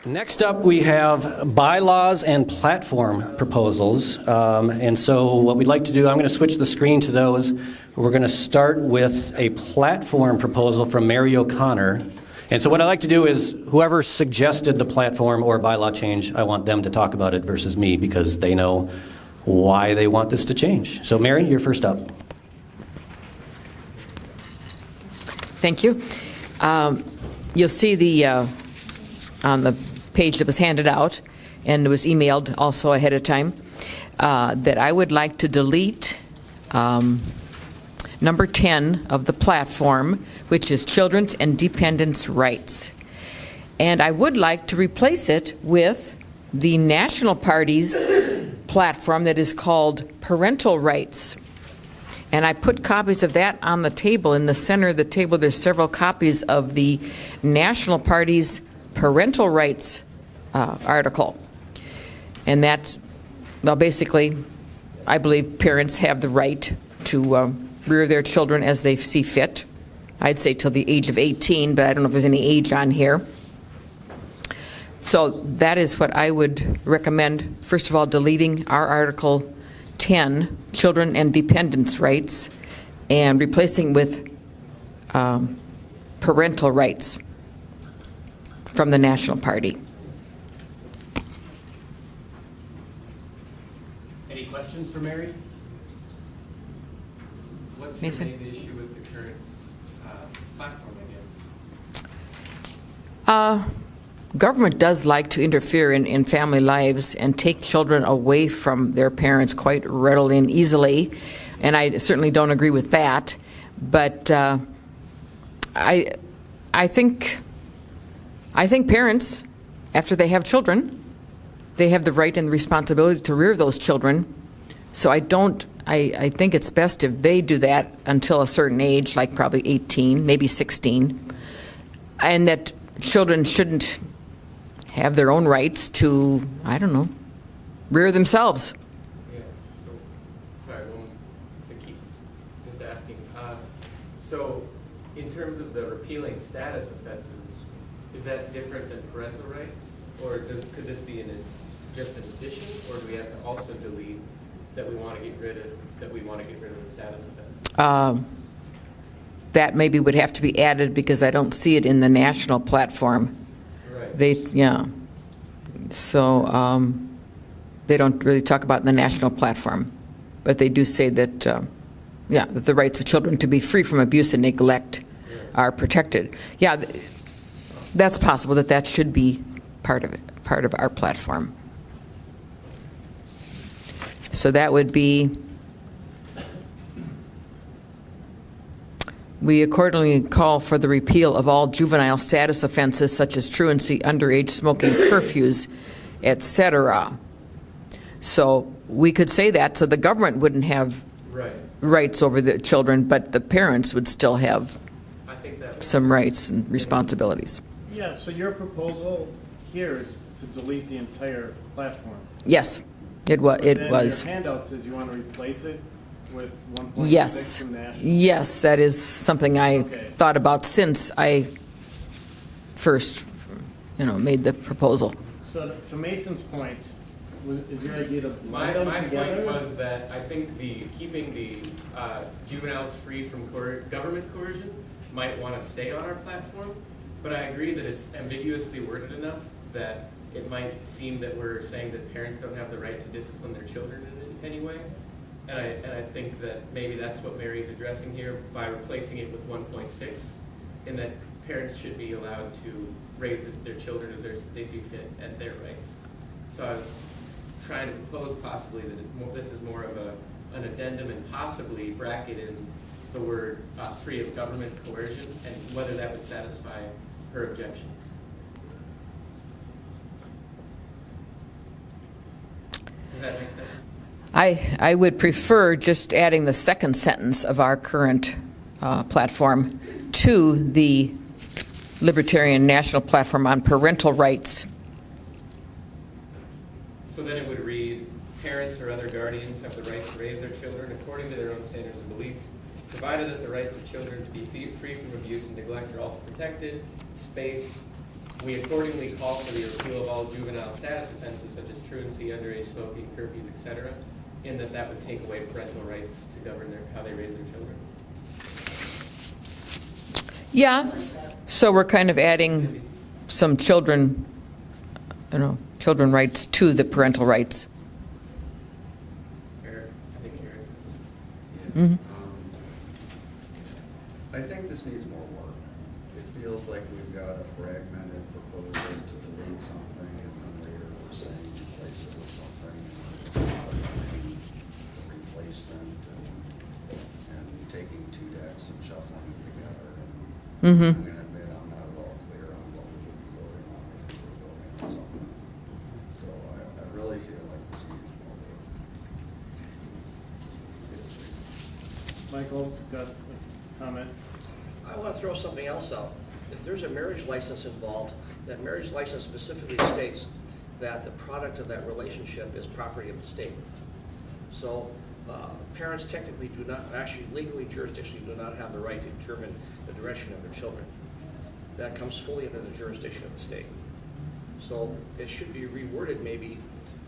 Next up, we have bylaws and platform proposals. And so what we'd like to do, I'm going to switch the screen to those. We're going to start with a platform proposal from Mary O'Connor. And so what I'd like to do is whoever suggested the platform or bylaw change, I want them to talk about it versus me because they know why they want this to change. So Mary, you're first up. Thank you. You'll see on the page that was handed out, and it was emailed also ahead of time, that I would like to delete number 10 of the platform, which is children's and dependents' rights. And I would like to replace it with the National Party's platform that is called parental rights. And I put copies of that on the table. In the center of the table, there's several copies of the National Party's parental rights article. And that's, well, basically, I believe parents have the right to rear their children as they see fit. I'd say till the age of 18, but I don't know if there's any age on here. So that is what I would recommend. First of all, deleting our Article 10, children and dependents' rights, and replacing with parental rights from the National Party. Any questions for Mary? What's Mason? your main issue with the current platform, I guess? Government does like to interfere in family lives and take children away from their parents quite readily and easily, and I certainly don't agree with that. But I think parents, after they have children, they have the right and the responsibility to rear those children. So I think it's best if they do that until a certain age, like probably 18, maybe 16, and that children shouldn't have their own rights to, I don't know, rear themselves. Yeah, so, sorry, to keep just asking. So, in terms of the repealing status offenses, is that different than parental rights? Or could this be just an addition? Or do we have to also delete that we want to get rid of the status offenses? That maybe would have to be added because I don't see it in the national platform. Right. So they don't really talk about it in the national platform, but they do say that, that the rights of children to be free from abuse and neglect are protected. Yeah, that's possible that should be part of our platform. So that would be, we accordingly call for the repeal of all juvenile status offenses such as truancy, underage smoking, curfews, etc. So we could say that, so the government wouldn't have rights over the children, but the parents would still have some rights and responsibilities. Yeah, so your proposal here is to delete the entire platform. Yes, it was. Your handout says you want to replace it with 1.6 Yes. from national. Yes, that is something I thought about since I first, made the proposal. So to Mason's point, is your idea to My blend them together? point was that I think keeping the juveniles free from government coercion might want to stay on our platform, but I agree that it's ambiguously worded enough that it might seem that we're saying that parents don't have the right to discipline their children in any way. And I think that maybe that's what Mary's addressing here by replacing it with 1.6, in that parents should be allowed to raise their children as they see fit at their rights. So I was trying to propose possibly that this is more of an addendum and possibly bracket in the word free of government coercion and whether that would satisfy her objections. Does that make sense? I would prefer just adding the second sentence of our current platform to the Libertarian National Platform on parental rights. So then it would read, parents or other guardians have the right to raise their children according to their own standards and beliefs, provided that the rights of children to be free from abuse and neglect are also protected. Space, We accordingly call for the repeal of all juvenile status offenses such as truancy, underage smoking, curfews, etc., in that that would take away parental rights to govern how they raise their children. Yeah, so we're kind of adding some children rights to the parental rights. Eric, I think Eric. Mhm. I think this needs more work. It feels like we've got a fragmented proposal to delete something, and then later we're saying replace it with something, and we're modifying the replacement, and taking two decks and shuffling them together. And Mhm. I'm going to admit I'm not at all clear on what we would be voting on if we were voting on something. So I really feel like this needs more work. Michael's got a comment. I want to throw something else out. If there's a marriage license involved, that marriage license specifically states that the product of that relationship is property of the state. So parents technically do not, actually legally, jurisdictionally, do not have the right to determine the direction of their children. That comes fully under the jurisdiction of the state. So it should be reworded maybe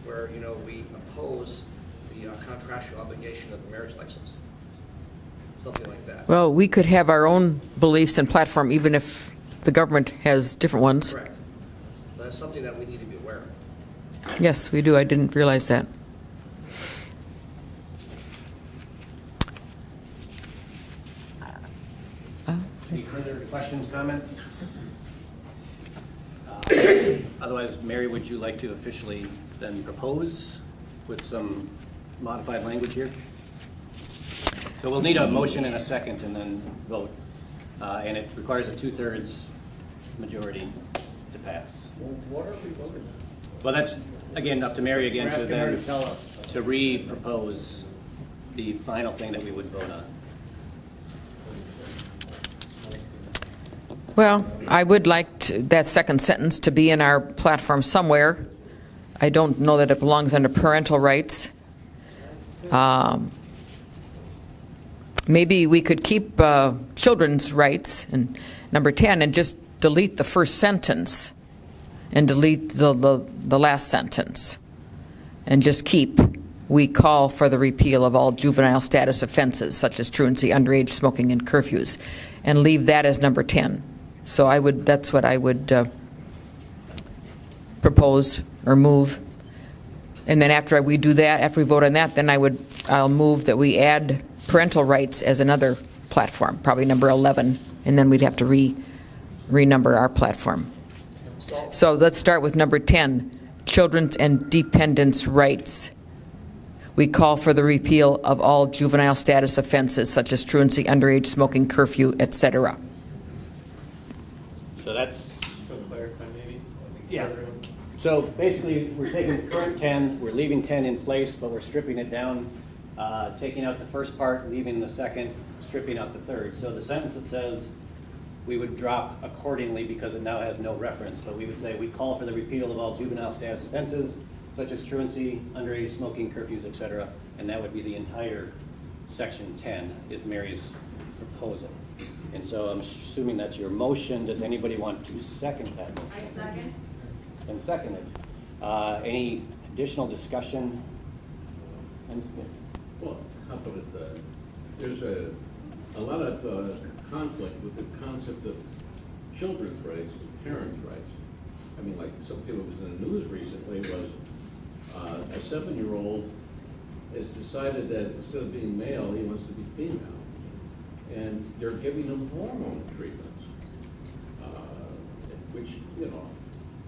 where, we oppose the contractual obligation of the marriage license. Something like that. Well, we could have our own beliefs and platform even if the government has different ones. Correct. That's something that we need to be aware of. Yes, we do. I didn't realize that. Any further questions, comments? Otherwise, Mary, would you like to officially then propose with some modified language here? So we'll need a motion and a second and then vote. And it requires a 2/3 majority to pass. What are we voting on? Well, that's, again, up to Mary again We're to asking her then, to tell us. to re-propose the final thing that we would vote on. Well, I would like that second sentence to be in our platform somewhere. I don't know that it belongs under parental rights. Maybe we could keep children's rights in number 10 and just delete the first sentence and delete the last sentence and just keep, we call for the repeal of all juvenile status offenses such as truancy, underage smoking, and curfews, and leave that as number 10. So that's what I would propose or move. And then after we do that, after we vote on that, then I'll move that we add parental rights as another platform, probably number 11, and then we'd have to renumber our platform. So let's start with number 10, children's and dependents' rights. We call for the repeal of all juvenile status offenses such as truancy, underage smoking, curfew, etc. So that's, So clarify maybe. Yeah. so basically, we're taking the current 10, we're leaving 10 in place, but we're stripping it down, taking out the first part, leaving the second, stripping out the third. So the sentence that says, we would drop accordingly because it now has no reference, but we would say, we call for the repeal of all juvenile status offenses such as truancy, underage smoking, curfews, etc. And that would be the entire section 10 is Mary's proposal. And so I'm assuming that's your motion. Does anybody want to second that motion? I second. And seconded. Any additional discussion? Well, how put it, there's a lot of conflict with the concept of children's rights and parents' rights. I mean, like something that was in the news recently was a 7-year-old has decided that instead of being male, he wants to be female. And they're giving him hormone treatments, which,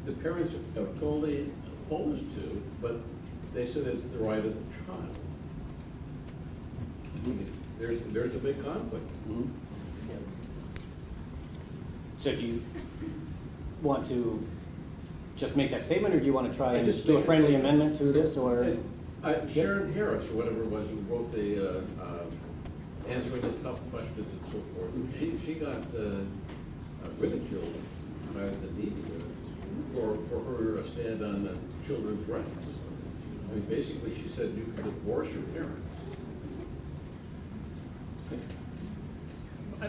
the parents are totally opposed to, but they said it's the right of the child. I mean, there's a big conflict. Mhm. So do you want to just make that statement, or do you want to try I and just do a make a friendly statement. amendment to this, or? Sharon Harris, or whatever it was, who wrote the answering the tough questions and so forth, she got ridiculed by the media for her stand on the children's rights. I mean, basically, she said you can divorce your parents.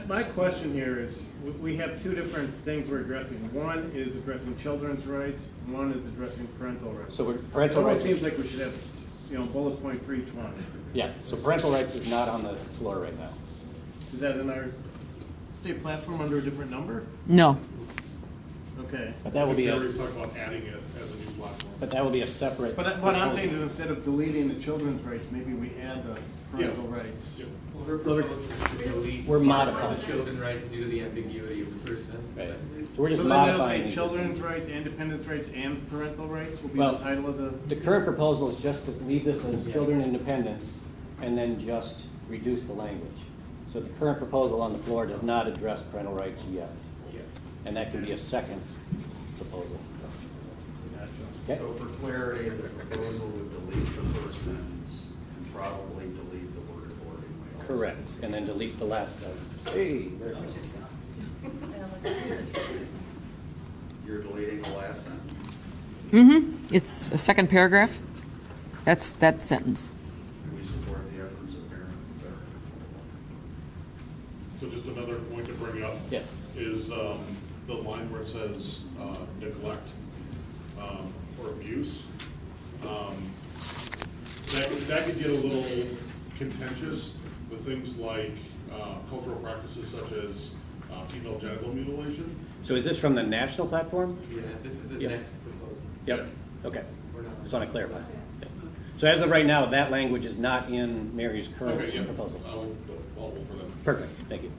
My question here is, we have two different things we're addressing. One is addressing children's rights, one is addressing parental rights. So we're- It parental almost rights- seems like we should have, bullet point for each one. Yeah, so parental rights is not on the floor right now. Is that in our state platform under a different number? No. Okay. But that will be We a, already talked about adding it as a new platform. but that will be a separate. But what I'm saying is instead of deleting the children's rights, maybe we add the parental Yeah. rights. Yeah. We're proposing to delete We're modifying. the children's rights due to the ambiguity of the first Right. sentence. So we're just So then it'll modifying. say the children's existing. rights, independence rights, and parental rights will be Well, the title of the. The current proposal is just to leave this as children independence and then just reduce the language. So the current proposal on the floor does not address parental rights yet. Yeah. And that can be a second proposal. Okay? So for clarity, the proposal would delete the first sentence and probably delete the word accordingly. also. Correct, and then delete the last sentence. Hey, very good. You're deleting the last sentence? Mm-hmm. It's a second paragraph. That's that sentence. And we support the efforts of parents, et cetera. So just another point to bring up. Yes. Is the line where it says neglect or abuse. That could get a little contentious with things like cultural practices such as female genital mutilation. So is this from the national platform? Yeah, this is the Yeah. next proposal. Yep, okay. We're not. Just want to clarify. Yeah. So as of right now, that language is not in Mary's current Okay, yeah. proposal. I'll vote for that. Perfect, thank you.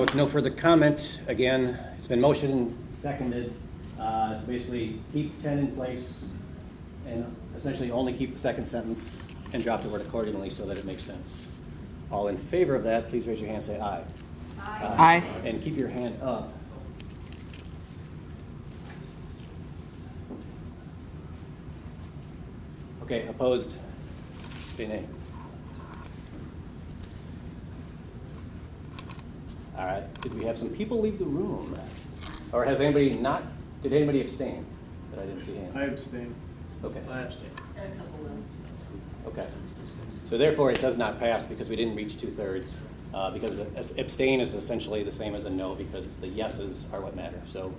With no further comment, again, it's been motioned and seconded to basically keep 10 in place and essentially only keep the second sentence and drop the word accordingly so that it makes sense. All in favor of that, please raise your hand and say aye. Aye. And keep your hand up. Okay, opposed, say nay. All right, did we have some people leave the room? Or has anybody not, did anybody abstain? That I didn't see hands. I abstain. Okay, I abstain. okay. So therefore, it does not pass because we didn't reach 2/3. Because abstain is essentially the same as a no because the yeses are what matter. So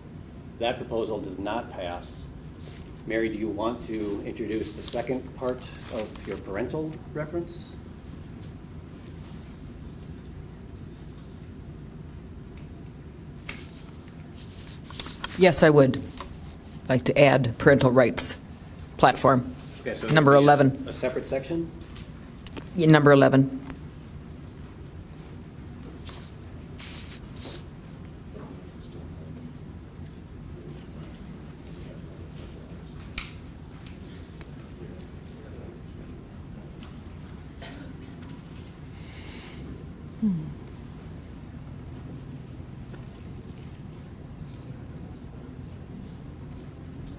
that proposal does not pass. Mary, do you want to introduce the second part of your parental reference? Yes, I would like to add parental rights platform. Okay, so Number 11. A separate section? Yeah, number 11.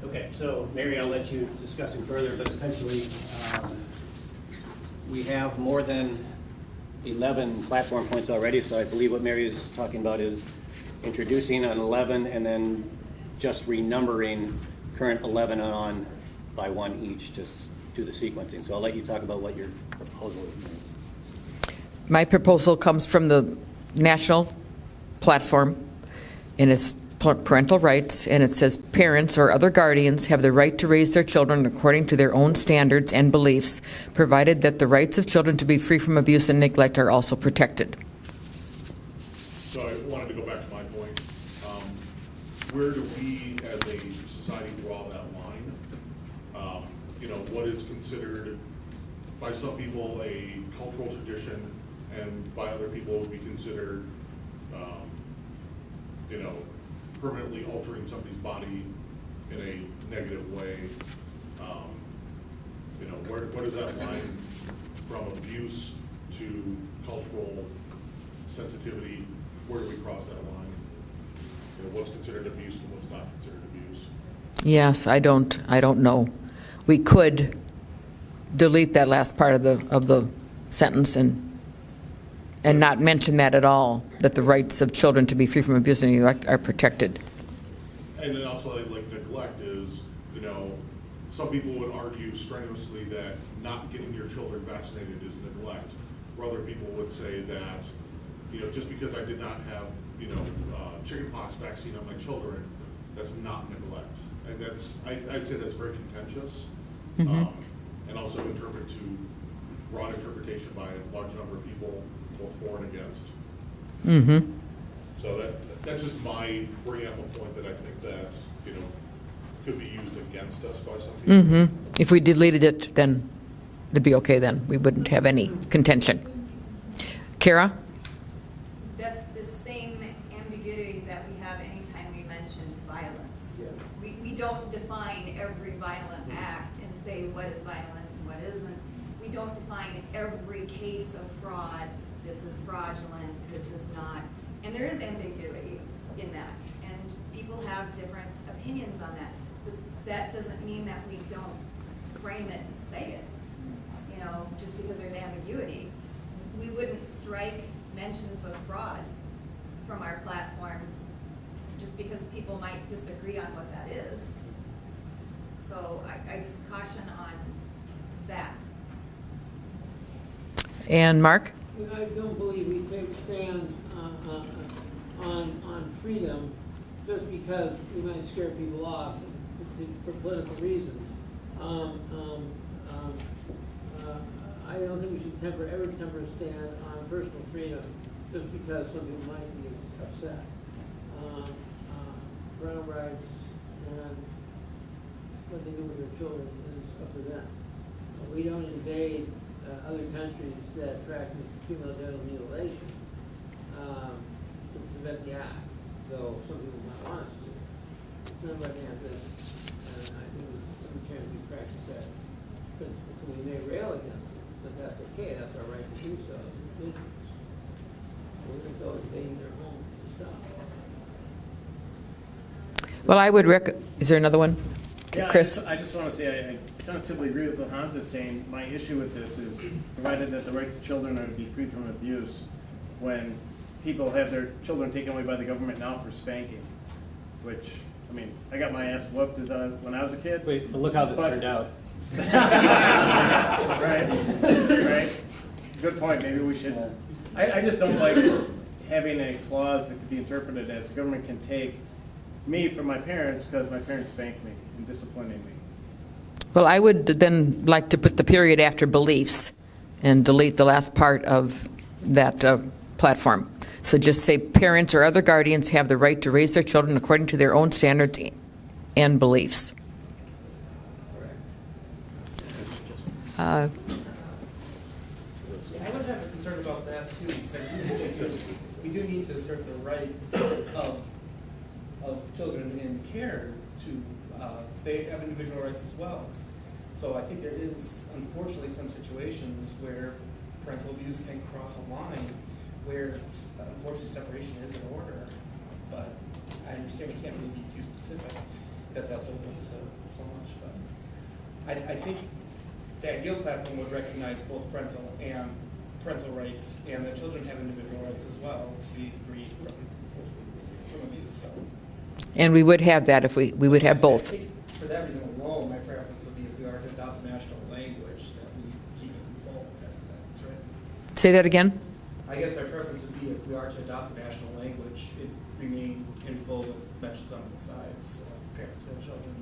Okay, so Mary, I'll let you discuss it further, but essentially, we have more than 11 platform points already, so I believe what Mary is talking about is introducing an 11 and then just renumbering current 11 and on by one each to do the sequencing. So I'll let you talk about what your proposal is. Mary. My proposal comes from the national platform, and it's parental rights, and it says parents or other guardians have the right to raise their children according to their own standards and beliefs, provided that the rights of children to be free from abuse and neglect are also protected. So I wanted to go back to my point. Where do we, as a society, draw that line? What is considered by some people a cultural tradition, and by other people would be considered, permanently altering somebody's body in a negative way. Where does that line from abuse to cultural sensitivity, where do we cross that line? What's considered abuse and what's not considered abuse? Yes, I don't know. We could delete that last part of the sentence and not mention that at all, that the rights of children to be free from abuse and neglect are protected. And then also like neglect is, some people would argue strenuously that not getting your children vaccinated is neglect, where other people would say that You know, just because I did not have, you know, chickenpox vaccine on my children, that's not neglect. And that's, I'd say that's very contentious. And also interpreted to broad interpretation by a large number of people, both for and against. So that's just my bringing up a point that I think that, you know, could be used against us by some people. If we deleted it, then it'd be okay then. We wouldn't have any contention. Kara? That's the same ambiguity that we have anytime we mention violence. We don't define every violent act and say what is violent and what isn't. We don't define every case of fraud, this is fraudulent, this is not. And there is ambiguity in that. And people have different opinions on that. But that doesn't mean that we don't frame it and say it, you know, just because there's ambiguity. We wouldn't strike mentions of fraud from our platform just because people might disagree on what that is. So I just caution on that. And Mark? I don't believe we take a stand on freedom just because we might scare people off for political reasons. I don't think we should ever temper a stand on personal freedom just because some people might be upset. Parental rights and what they do with their children is up to them. We don't invade other countries that practice female genital mutilation to prevent the act, though some people might want us to. None of our damn business. And I think sometimes we practice that principle, so we may rail against it, but that's okay, that's our right to do so. We're going to go invading their homes and stuff. Well, I would is there another one? Yeah, Chris? I just want to say, I tentatively agree with what Hans is saying. My issue with this is, provided that the rights of children are to be free from abuse, when people have their children taken away by the government now for spanking, which, I mean, I got my ass whooped when I was a kid. Wait, but look how this turned out. Right. Good point. Maybe we should. I just don't like having a clause that could be interpreted as the government can take me from my parents because my parents spanked me and disciplining me. Well, I would then like to put the period after beliefs and delete the last part of that platform. So just say parents or other guardians have the right to raise their children according to their own standards and beliefs. I would have a concern about that too, because we do need to assert the rights of children in care to, they have individual rights as well. So I think there is unfortunately some situations where parental abuse can cross a line where unfortunately separation is in order, but I understand we can't really be too specific because that's open to so much, but I think the ideal platform would recognize both parental rights and that children have individual rights as well to be free from abuse. So. And we would have that if we would have both. I think for that reason alone, my preference would be if we are to adopt a national language that we keep it in full. That's right. Say that again? I guess my preference would be if we are to adopt a national language, it remain in full with mentions on both sides of parents and children,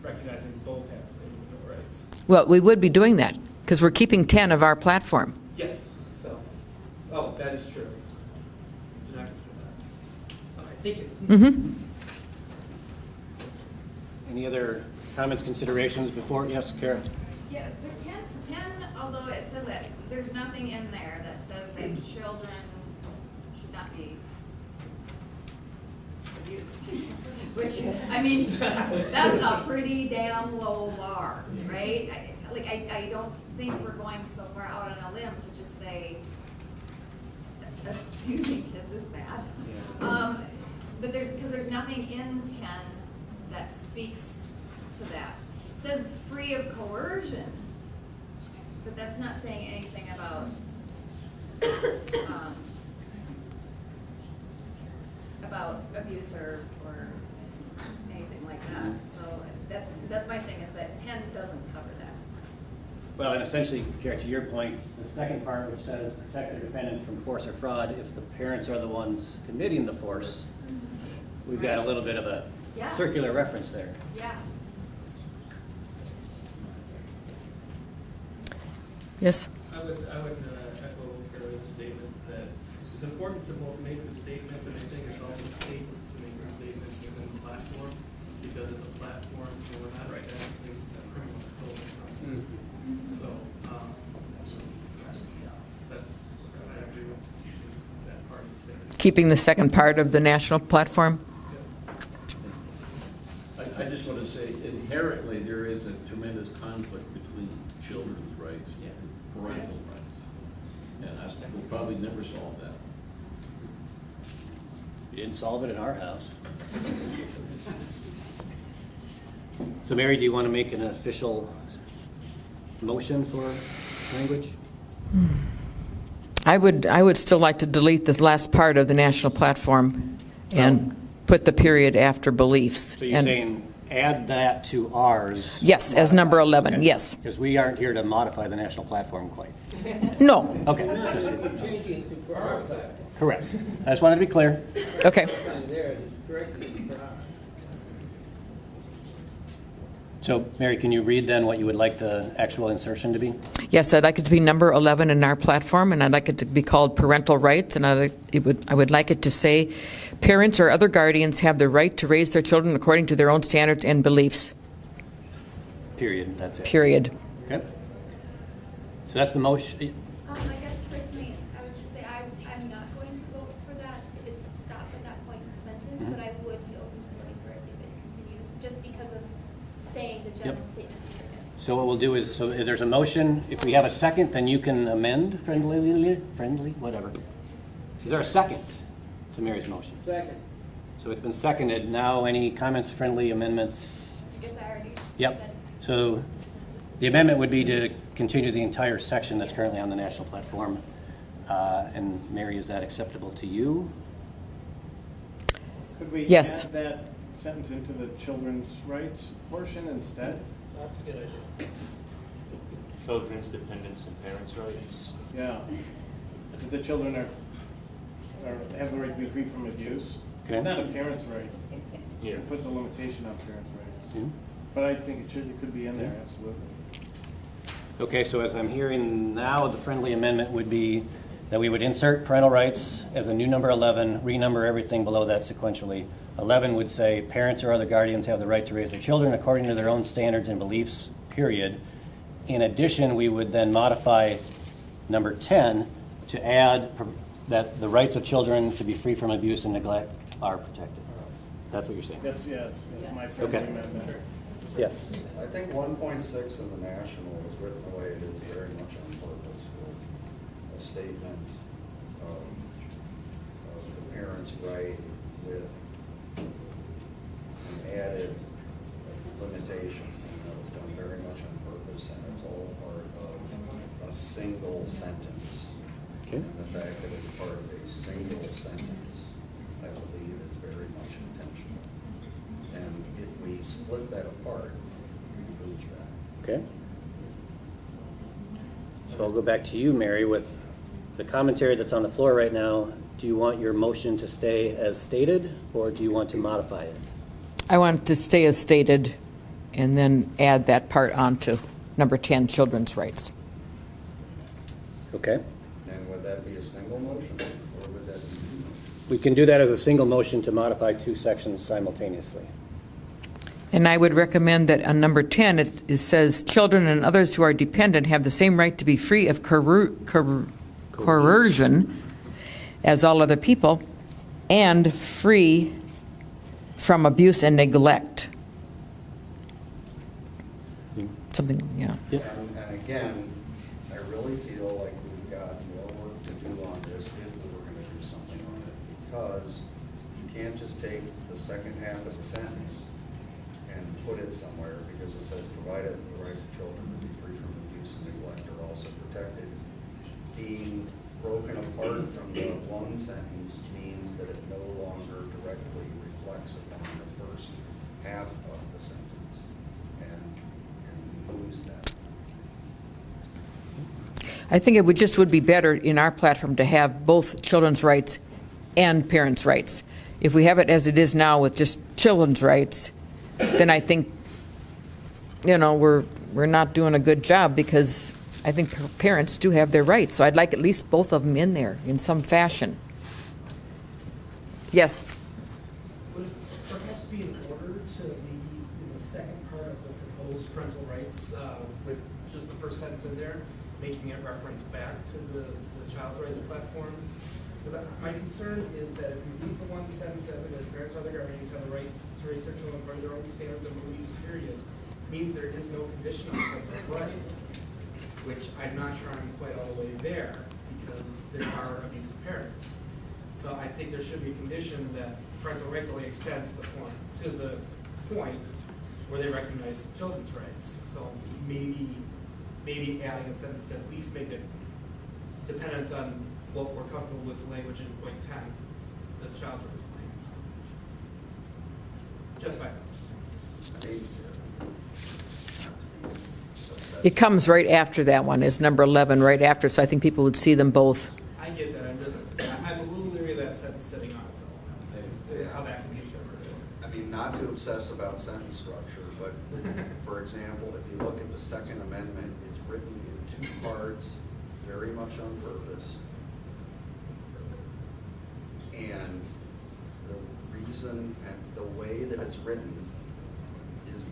recognizing both have individual rights. Well, we would be doing that because we're keeping 10 of our platform. Yes, so, that is true. Did not consider that. Okay, thank you. Mm-hmm. Any other comments, considerations before? Yes, Karen? Yeah, but 10, although it says that there's nothing in there that says that children should not be abused. Which, I mean, that's a pretty damn low bar, right? I don't think we're going so far out on a limb to just say abusing kids is bad. But because there's nothing in 10 that speaks to that. It says free of coercion, but that's not saying anything about abuse or anything like that. So that's my thing, is that 10 doesn't cover that. Well, and essentially, Kara, to your point, the second part, which says protect their dependents from force or fraud, if the parents are the ones committing the force, we've got a little bit of a Yeah. circular reference there. Yeah. Yes? I would echo Kara's statement that it's important to both make the statement, but I think it's also safe to make the statement within the platform, because it's a platform, so we're not establishing a criminal code. So, that's, I agree with that part of the statement. Keeping the second part of the national platform? I just want to say inherently, there is a tremendous conflict between children's rights and parental rights. And we'll probably never solve that. You didn't solve it in our house. So Mary, do you want to make an official motion for language? I would still like to delete the last part of the national platform and put the period after beliefs. So you're And- saying add that to ours? Yes, as number 11, yes. Because we aren't here to modify the national platform quite. No, Okay, We're just- changing it to for our platform. correct. I just wanted to be clear. okay. There, it's correctly for our. So Mary, can you read then what you would like the actual insertion to be? Yes, I'd like it to be number 11 in our platform, and I'd like it to be called parental rights, and I would like it to say, parents or other guardians have the right to raise their children according to their own standards and beliefs, Period, that's it. period. Okay. So that's the motion. I guess personally, I would just say I'm not going to vote for that if it stops at that point in the sentence, but I would be open to voting for it if it continues, just because of saying the general statement. So what we'll do is, so if there's a motion, if we have a second, then you can amend friendly, whatever. Is there a second to Mary's motion? Second. So it's been seconded. Now, any comments, friendly amendments? I guess I already Yep. said. So the amendment would be to continue the entire section that's currently on the national platform. And Mary, is that acceptable to you? Could we Yes. add that sentence into the children's rights portion instead? That's a good idea. Children's dependents and parents' rights. Yeah. That the children have the right to be free from abuse. Okay. It's not a parent's right. Yeah. It puts a limitation on parents' rights. Yeah. But I think it could be in there, absolutely. Okay, so as I'm hearing now, the friendly amendment would be that we would insert parental rights as a new number 11, renumber everything below that sequentially. 11 would say, parents or other guardians have the right to raise their children according to their own standards and beliefs, period. In addition, we would then modify number 10 to add that the rights of children to be free from abuse and neglect are protected. That's what you're saying? That's my friendly Okay. amendment. Yes. I think 1.6 in the national is written the way it is very much on purpose with a statement of the parent's right with an added limitation. And that was done very much on purpose, and it's all part of a single sentence. Okay. And the fact that it's part of a single sentence, I believe, is very much intentional. And if we split that apart, we lose that. Okay. So I'll go back to you, Mary, with the commentary that's on the floor right now. Do you want your motion to stay as stated, or do you want to modify it? I want it to stay as stated and then add that part onto number 10, children's rights. Okay. And would that be a single motion, or would that be two motions? We can do that as a single motion to modify two sections simultaneously. And I would recommend that on number 10, it says, children and others who are dependent have the same right to be free of coercion as all other people, and free from abuse and neglect. Something, yeah. And again, I really feel like we've got more work to do on this if we were gonna do something on it, because you can't just take the second half of the sentence and put it somewhere, because it says, provided the rights of children to be free from abuse and neglect are also protected. Being broken apart from the one sentence means that it no longer directly reflects upon the first half of the sentence, and we lose that. I think it would be better in our platform to have both children's rights and parents' rights. If we have it as it is now with just children's rights, then I think, we're not doing a good job, because I think parents do have their rights. So I'd like at least both of them in there in some fashion. Yes. Would it perhaps be in order to maybe in the second part of the proposed parental rights, with just the first sentence in there, making it reference back to the child rights platform? Because my concern is that if we leave the one sentence as it is, parents or other guardians have the rights to raise their children according to their own standards and beliefs, period, means there is no condition on parental rights, which I'm not sure I'm quite all the way there, because there are abusive parents. So I think there should be a condition that parental rights only extends to the point where they recognize children's rights. So maybe adding a sentence to at least make it dependent on what we're comfortable with the language in point 10, the child rights language. Just my thoughts. It comes right after that one, is number 11, right after, so I think people would see them both. I get that. I'm a little leery of that sentence sitting on its own, how that can be interpreted. I mean, not to obsess about sentence structure, but for example, if you look at the Second Amendment, it's written in two parts, very much on purpose. And the reason and the way that it's written is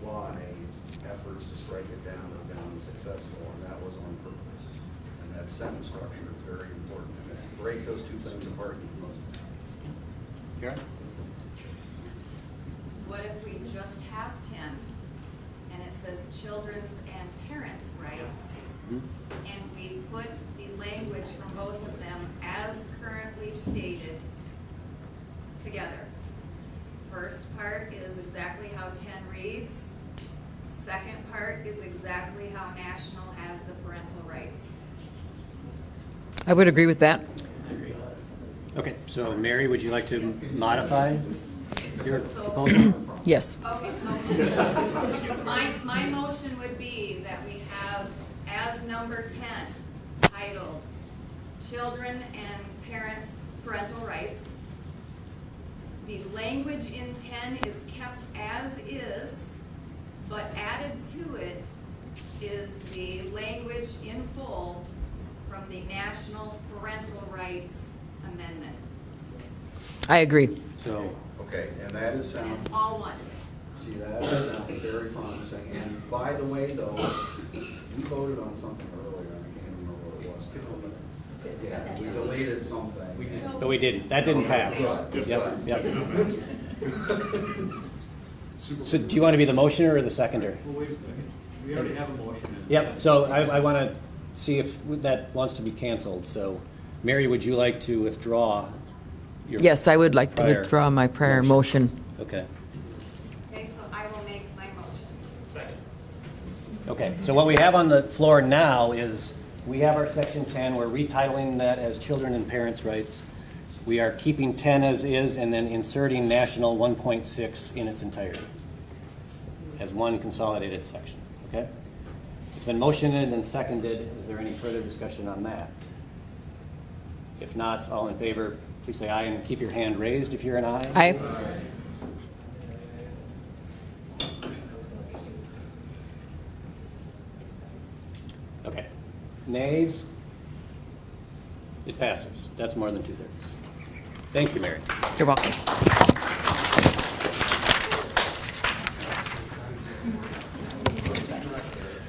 why efforts to strike it down have been unsuccessful, and that was on purpose. And that sentence structure is very important. And if you break those two things apart, you can lose them. Karen? What if we just have 10 and it says children's and parents' rights? And we put the language from both of them as currently stated together. First part is exactly how 10 reads. Second part is exactly how National has the parental rights. I would agree with that. Okay, so Mary, would you like to modify your proposal? Yes. Okay, so my motion would be that we have as number 10 titled Children and Parents Parental Rights. The language in 10 is kept as is, but added to it is the language in full from the National Parental Rights Amendment. I agree. So, Okay, and that is And sound. it's all one. See, that sounds very promising. And by the way, though, we voted on something earlier, and I can't remember what it was. Yeah, we deleted something. We did. but we didn't, that didn't pass. Good. Yep. So do you want to be the motioner or the seconder? Well, wait a second. We already have a motion. Yep, so I want to see if that wants to be canceled. So, Mary, would you like to withdraw your? Yes, I would like to prior withdraw my prior motion. Okay. Okay, so I will make my motion. Second. Okay, so what we have on the floor now is, we have our section 10, we're retitling that as children and parents' rights. We are keeping 10 as is and then inserting National 1.6 in its entirety as one consolidated section, okay? It's been motioned and seconded. Is there any further discussion on that? If not, all in favor, please say aye and keep your hand raised if you're an aye. Aye. Okay. Nays? It passes. That's more than 2/3. Thank you, Mary. You're welcome.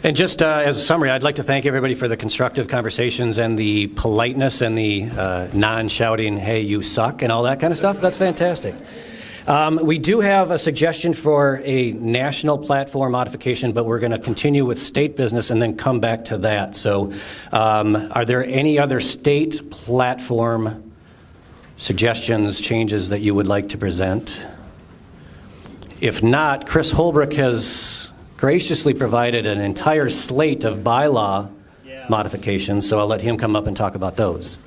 And just as a summary, I'd like to thank everybody for the constructive conversations and the politeness and the non-shouting, hey, you suck, and all that kind of stuff. That's fantastic. We do have a suggestion for a national platform modification, but we're going to continue with state business and then come back to that. So are there any other state platform suggestions, changes that you would like to present? If not, Chris Holbrook has graciously provided an entire slate of bylaw modifications, so I'll let him come up and talk about those.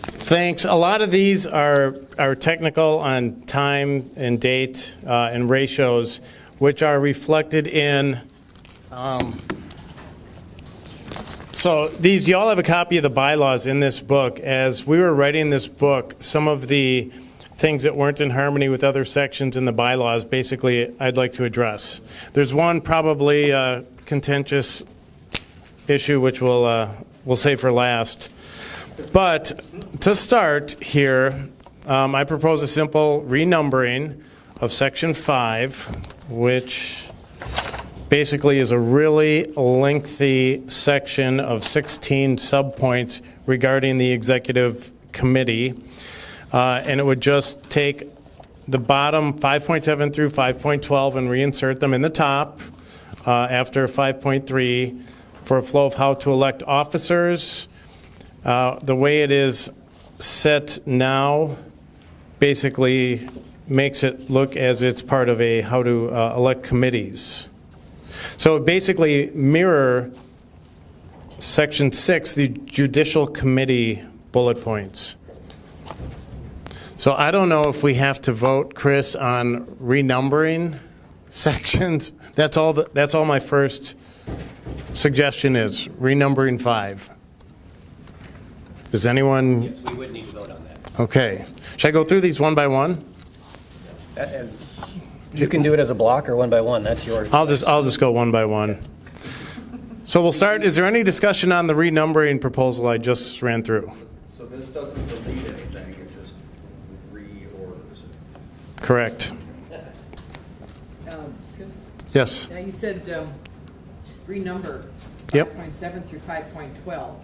Thanks. A lot of these are technical on time and date and ratios, which are reflected in So these, y'all have a copy of the bylaws in this book. As we were writing this book, some of the things that weren't in harmony with other sections in the bylaws, basically, I'd like to address. There's one probably contentious issue which we'll save for last. But to start here, I propose a simple renumbering of Section 5, which basically is a really lengthy section of 16 subpoints regarding the executive committee. And it would just take the bottom 5.7 through 5.12 and reinsert them in the top after 5.3 for a flow of how to elect officers. The way it is set now basically makes it look as it's part of a how to elect committees. So it basically mirror Section 6, the Judicial Committee bullet points. So I don't know if we have to vote, Chris, on renumbering sections. That's all my first suggestion is, renumbering 5. Does anyone? Yes, we would need to vote on that. Okay. Should I go through these one by one? You can do it as a block or one by one. That's yours. I'll just go one by one. So we'll start. Is there any discussion on the renumbering proposal I just ran through? So this doesn't delete anything, it just reorders it. Correct. Chris? Yes. Now, you said renumber Yep. 5.7 through 5.12.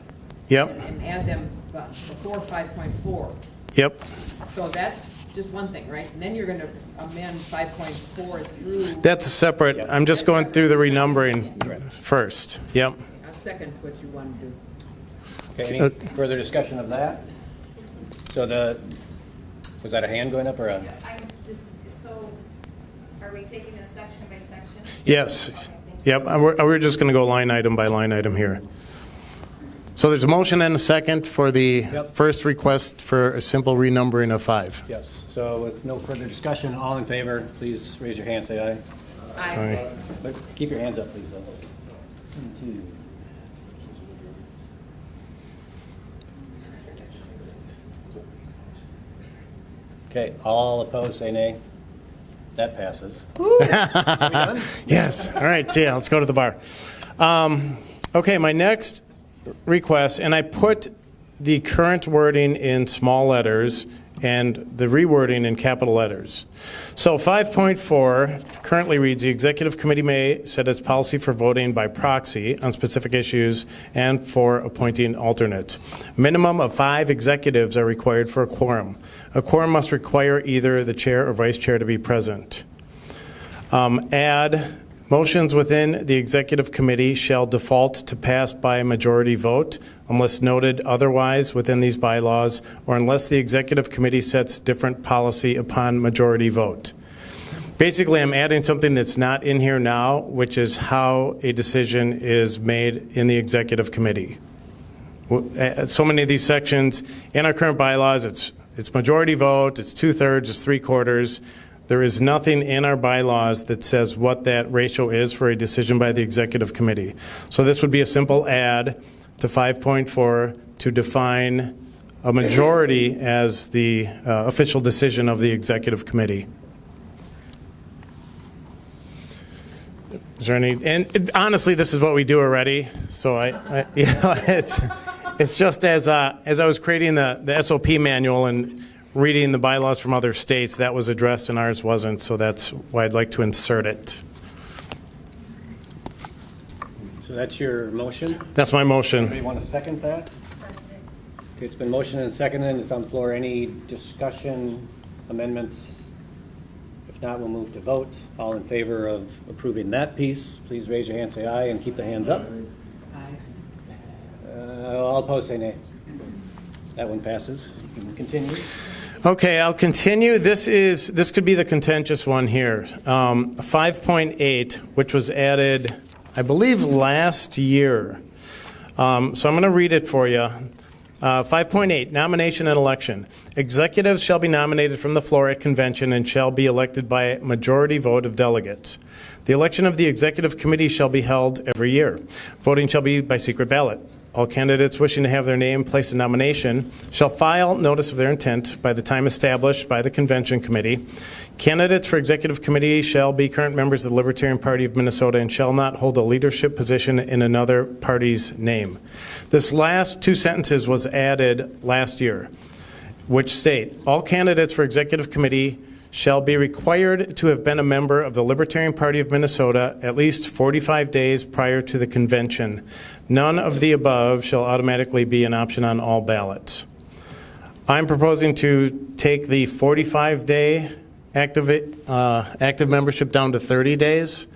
Yep. And add them before 5.4. Yep. So that's just one thing, right? And then you're going to amend 5.4 through. That's separate. I'm just going through the renumbering first. Yep. I'll second what you want to do. Okay, any further discussion of that? So was that a hand going up or a? I'm just, so are we taking this section by section? Yes. Okay, thank you. Yep. We're just going to go line item by line item here. So there's a motion and a second for the first request for a simple renumbering of 5. Yes. So with no further discussion, all in favor, please raise your hand, say aye. Aye. But keep your hands up, please, though. 1, 2. Okay, all opposed, say nay. That passes. Are we done? Yes. All right. See ya. Let's go to the bar. Okay. My next request, and I put the current wording in small letters and the rewording in capital letters. So 5.4 currently reads, the executive committee may set its policy for voting by proxy on specific issues and for appointing alternates. Minimum of 5 executives are required for a quorum. A quorum must require either the chair or vice chair to be present. Add, motions within the executive committee shall default to pass by a majority vote unless noted otherwise within these bylaws or unless the executive committee sets different policy upon majority vote. Basically, I'm adding something that's not in here now, which is how a decision is made in the executive committee. So many of these sections in our current bylaws, it's majority vote, it's 2/3, it's 3/4. There is nothing in our bylaws that says what that ratio is for a decision by the executive committee. So this would be a simple add to 5.4 to define a majority as the official decision of the executive committee. Is there any? And honestly, this is what we do already. So it's just as I was creating the SOP manual and reading the bylaws from other states, that was addressed and ours wasn't, so that's why I'd like to insert it. So that's your motion? That's my motion. Anybody want to second that? Okay, it's been motioned and seconded, and it's on the floor. Any discussion, amendments? If not, we'll move to vote. All in favor of approving that piece, please raise your hand, say aye, and keep the hands up. All opposed, say nay. That one passes. You can continue. Okay, I'll continue. This could be the contentious one here. 5.8, which was added, I believe, last year. So I'm going to read it for you. 5.8, nomination and election. Executives shall be nominated from the floor at convention and shall be elected by a majority vote of delegates. The election of the executive committee shall be held every year. Voting shall be by secret ballot. all candidates wishing to have their name placed in nomination shall file notice of their intent by the time established by the convention committee. Candidates for executive committee shall be current members of the Libertarian Party of Minnesota and shall not hold a leadership position in another party's name. This last two sentences was added last year, which state, all candidates for executive committee shall be required to have been a member of the Libertarian Party of Minnesota at least 45 days prior to the convention. None of the above shall automatically be an option on all ballots. I'm proposing to take the 45-day active membership down to 30 days.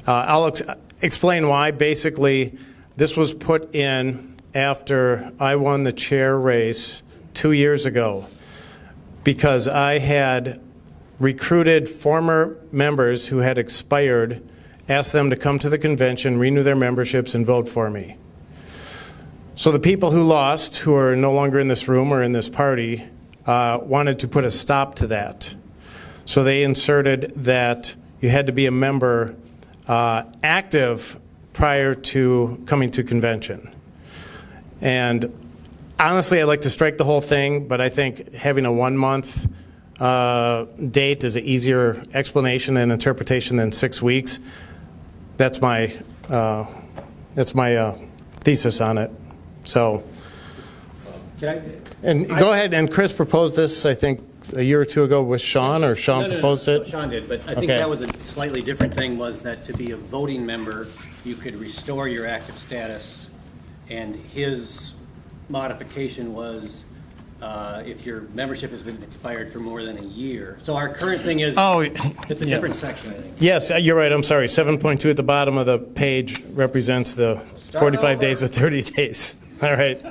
I'll explain why. Basically, this was put in after I won the chair race 2 years ago because I had recruited former members who had expired, asked them to come to the convention, renew their memberships, and vote for me. So the people who lost, who are no longer in this room or in this party, wanted to put a stop to that. So they inserted that you had to be a member active prior to coming to convention. And honestly, I'd like to strike the whole thing, but I think having a 1 month date is an easier explanation and interpretation than 6 weeks. That's my thesis on it. So, go ahead. And Chris proposed this, I think, a year or two ago with Sean, or Sean proposed it. Sean did, but I think that was a slightly different thing. Was that to be a voting member, you could restore your active status, and his modification was if your membership has been expired for more than a year. So our current thing is, it's a different section, I think. Yes, you're right. I'm sorry. 7.2 at the bottom of the page represents the 45 days or 30 days. All right.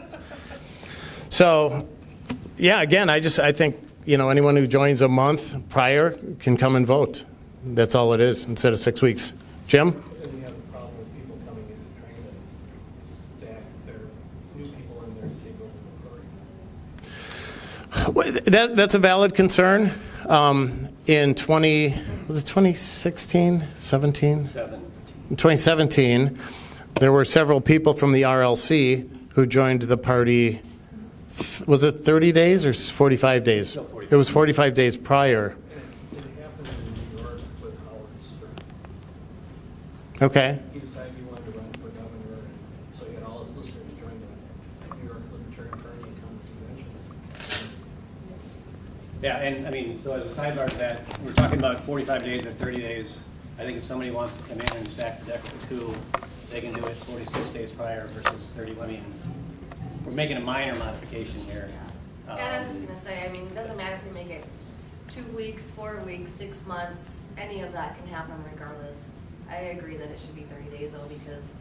So, yeah, again, I think, anyone who joins a month prior can come and vote. That's all it is, instead of 6 weeks. Jim? And you have a problem with people coming in and trying to stack their new people in there to take over the party. That's a valid concern. In 2016, 17? 2017, there were several people from the RLC who joined the party. Was it 30 days or 45 days? It was 45 days prior. It happened in New York with Howard Stern. Okay. He decided he wanted to run for governor, and so he had all his listeners join the New York Libertarian Party and come to convention. Yeah, and I mean, so as a sidebar to that, we're talking about 45 days or 30 days. I think if somebody wants to come in and stack the deck with a coup, they can do it 46 days prior versus 30. I mean, we're making a minor modification here. And I'm just gonna say, I mean, it doesn't matter if we make it 2 weeks, 4 weeks, 6 months, any of that can happen regardless. I agree that it should be 30 days though, because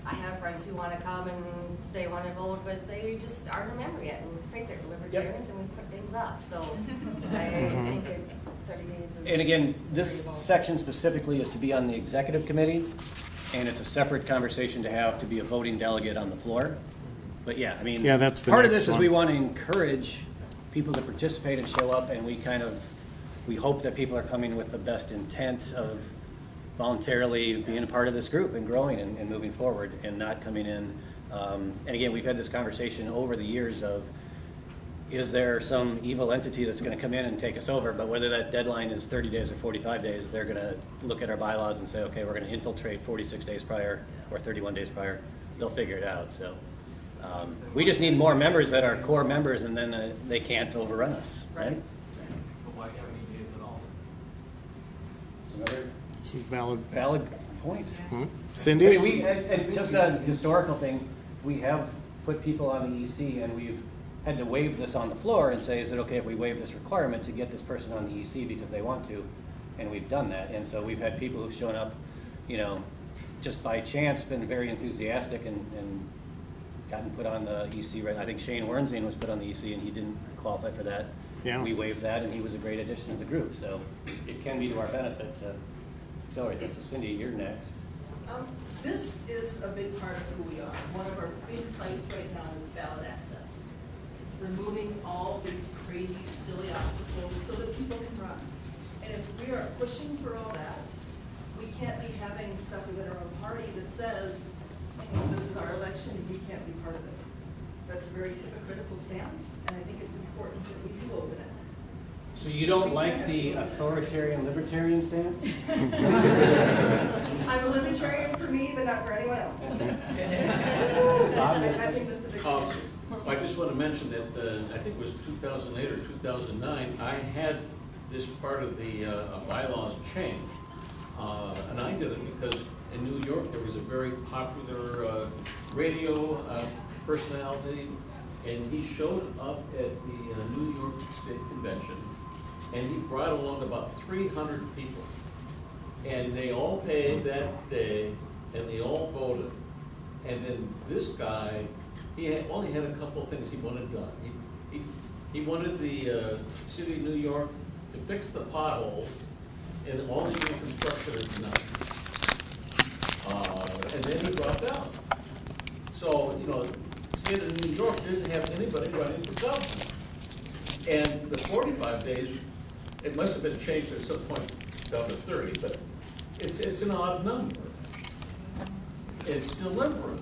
I have friends who wanna come and they wanna vote, but they just aren't a member yet. And face it, we're libertarians and we put things off, so I think 30 days is. And again, this section specifically is to be on the executive committee, and it's a separate conversation to have to be a voting delegate on the floor. But yeah, I mean, that's the part of next this is one. we want to encourage people to participate and show up, and we hope that people are coming with the best intent of voluntarily being a part of this group and growing and moving forward, and not coming in. And again, we've had this conversation over the years of, is there some evil entity that's going to come in and take us over? But whether that deadline is 30 days or 45 days, they're going to look at our bylaws and say, okay, we're going to infiltrate 46 days prior or 31 days prior. They'll figure it out. So we just need more members that are core members, and then they can't overrun us, right? But why 20 days at all? It's another It's a valid. point. Cindy? I mean, and just a historical thing, we have put people on the EC, and we've had to waive this on the floor and say, is it okay if we waive this requirement to get this person on the EC because they want to? And we've done that. And so we've had people who've shown up, just by chance, been very enthusiastic and gotten put on the EC. Right? I think Shane Wernstein was put on the EC and he didn't qualify for that. Yeah. We waived that, and he was a great addition to the group. So it can be to our benefit to accelerate that. So Cindy, you're next. This is a big part of who we are. One of our big fights right now is ballot access. Removing all these crazy, silly obstacles so that people can run. And if we are pushing for all that, we can't be having stuff within our own party that says, this is our election, and we can't be part of it. That's a very hypocritical stance, and I think it's important that we do open it. So you don't like the authoritarian libertarian stance? I'm a libertarian for me, but not for anyone else. I think that's a big issue. I just want to mention that, I think it was 2008 or 2009, I had this part of the bylaws changed. And I did it because in New York, there was a very popular radio personality, and he showed up at the New York State Convention, and he brought along about 300 people. And they all paid that day, and they all voted. And then this guy, only had a couple of things he wanted done. He wanted the city of New York to fix the potholes, and all the new construction is done. And then he dropped out. So, you know, the state of New York didn't have anybody running for governor. And the 45 days, it must have been changed at some point down to 30, but it's an odd number. It's deliberate,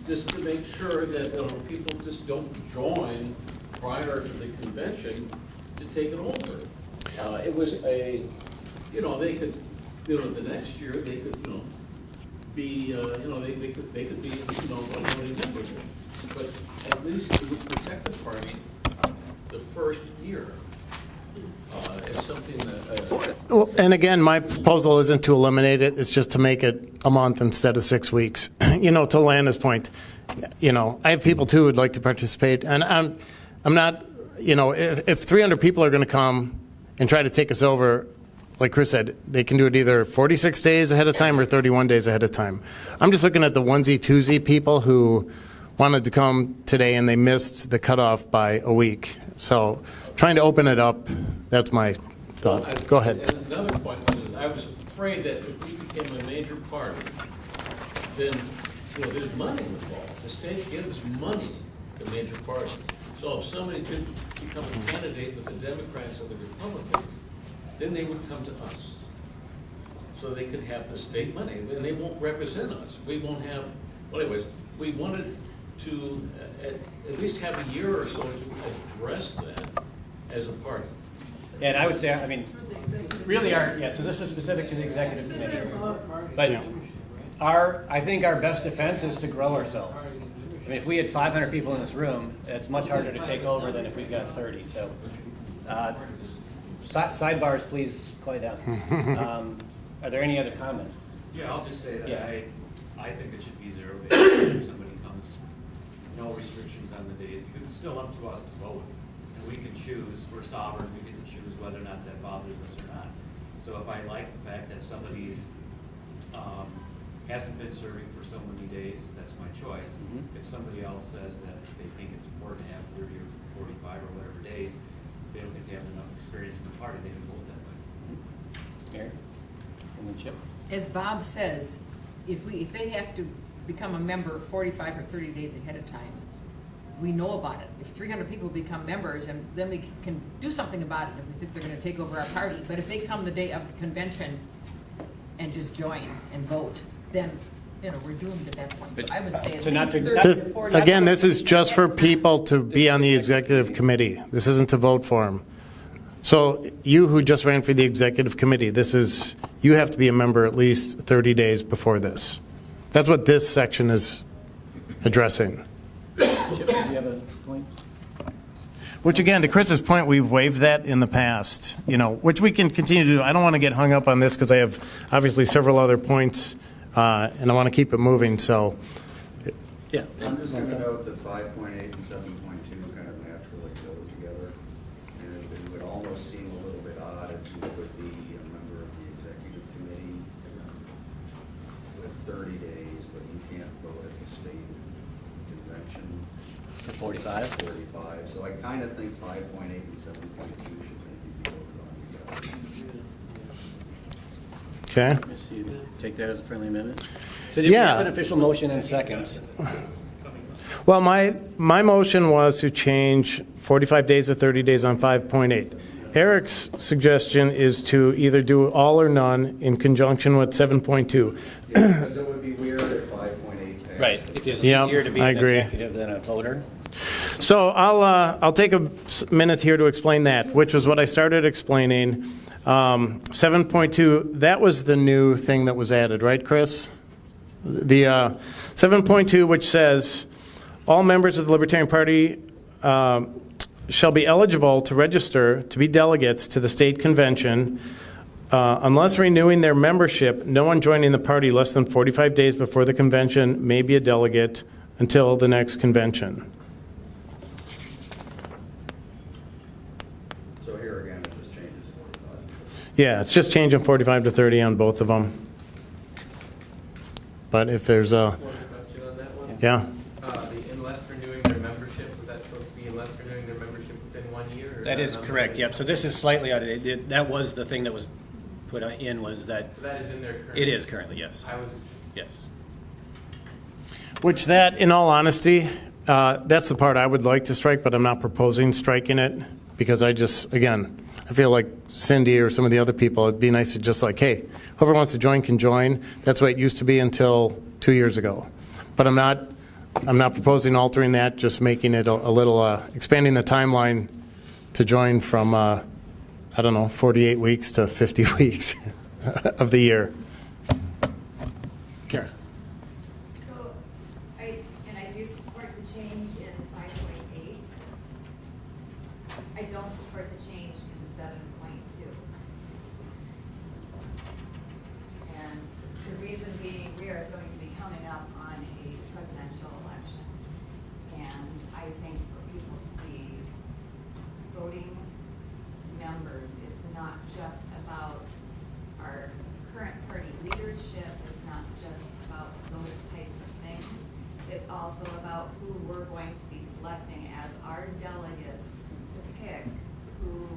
just to make sure that people just don't join prior to the convention to take it over. It was they could, the next year, they could, be, they could be, voting members. But at least it would protect the party the first year. It's something that. Well, and again, my proposal isn't to eliminate it, it's just to make it a month instead of 6 weeks. To Lana's point, I have people too who'd like to participate, and I'm not, if 300 people are going to come and try to take us over, like Chris said, they can do it either 46 days ahead of time or 31 days ahead of time. I'm just looking at the onesie twosie people who wanted to come today and they missed the cutoff by a week. So trying to open it up, that's my thought. Go ahead. And another point was, I was afraid that if we became a major party, then, there's money involved. The state gives money to major parties. So if somebody could become a candidate with the Democrats or the Republicans, then they would come to us. So they could have the state money, and they won't represent us. We won't have, well anyways, we wanted to at least have a year or so to address that as a party. And I would say, really so this is specific to the executive committee. But I think our best defense is to grow ourselves. If we had 500 people in this room, it's much harder to take over than if we've got 30. So sidebars, please quiet down. Are there any other comments? Yeah, I'll just say that I think it should be 0 days if somebody comes. No restrictions on the days. It's still up to us to vote. And we can choose, we're sovereign, we get to choose whether or not that bothers us or not. So if I like the fact that somebody hasn't been serving for so many days, that's my choice. If somebody else says that they think it's important to have 30 or 45 or whatever days, they don't think they have enough experience in the party, they can vote that way. Mary? And then Chip? As Bob says, if they have to become a member 45 or 30 days ahead of time, we know about it. If 300 people become members, and then we can do something about it if we think they're going to take over our party. But if they come the day of the convention and just join and vote, then we're doomed at that point. So I would say at least 30 to 40. Again, this is just for people to be on the executive committee. This isn't to vote for them. So you who just ran for the executive committee, you have to be a member at least 30 days before this. That's what this section is addressing. Chip, do you have a point? Which again, to Chris's point, we've waived that in the past, which we can continue to do. I don't want to get hung up on this because I have obviously several other points, and I want to keep it moving, so. Yeah. I'm just going to note that 5.8 and 7.2 kind of naturally go together. And it would almost seem a little bit odd if you would be a member of the executive committee with 30 days, but you can't vote at the state convention. For 45? 45. So I kind of think 5.8 and 7.2 should maybe be voted on together. Okay. Take that as a friendly amendment? So did we have an official motion and second? Well, my motion was to change 45 days to 30 days on 5.8. Eric's suggestion is to either do all or none in conjunction with 7.2. Because it would be weird if 5.8 Right. It's Yep, easier to be I an agree. executive than a voter. So I'll take a minute here to explain that, which was what I started explaining. 7.2, that was the new thing that was added, right, Chris? The 7.2, which says, all members of the Libertarian Party shall be eligible to register to be delegates to the state convention unless renewing their membership. No one joining the party less than 45 days before the convention may be a delegate until the next convention. So here again, it just changes 45. Yeah, it's just changing 45 to 30 on both of them. But if there's a, One question on that one. yeah, The unless renewing their membership, was that supposed to be unless renewing their membership within 1 year? Or That is another correct, thing? yep. So this is slightly outdated. That was the thing that was put in, was that, So that is in there currently? it is currently, yes. I was, Yes. which that, in all honesty, that's the part I would like to strike, but I'm not proposing striking it because I just, again, I feel like Cindy or some of the other people, it'd be nice to just like, hey, whoever wants to join can join. That's the way it used to be until 2 years ago. But I'm not proposing altering that, just making it a little, expanding the timeline to join from, I don't know, 48 weeks to 50 weeks of the year. Kara. So, I do support the change in 5.8. I don't support the change in 7.2. And the reason being, we are going to be coming up on a presidential election. And I think for people to be voting members, it's not just about our current party leadership, it's not just about those types of things. It's also about who we're going to be selecting as our delegates to pick who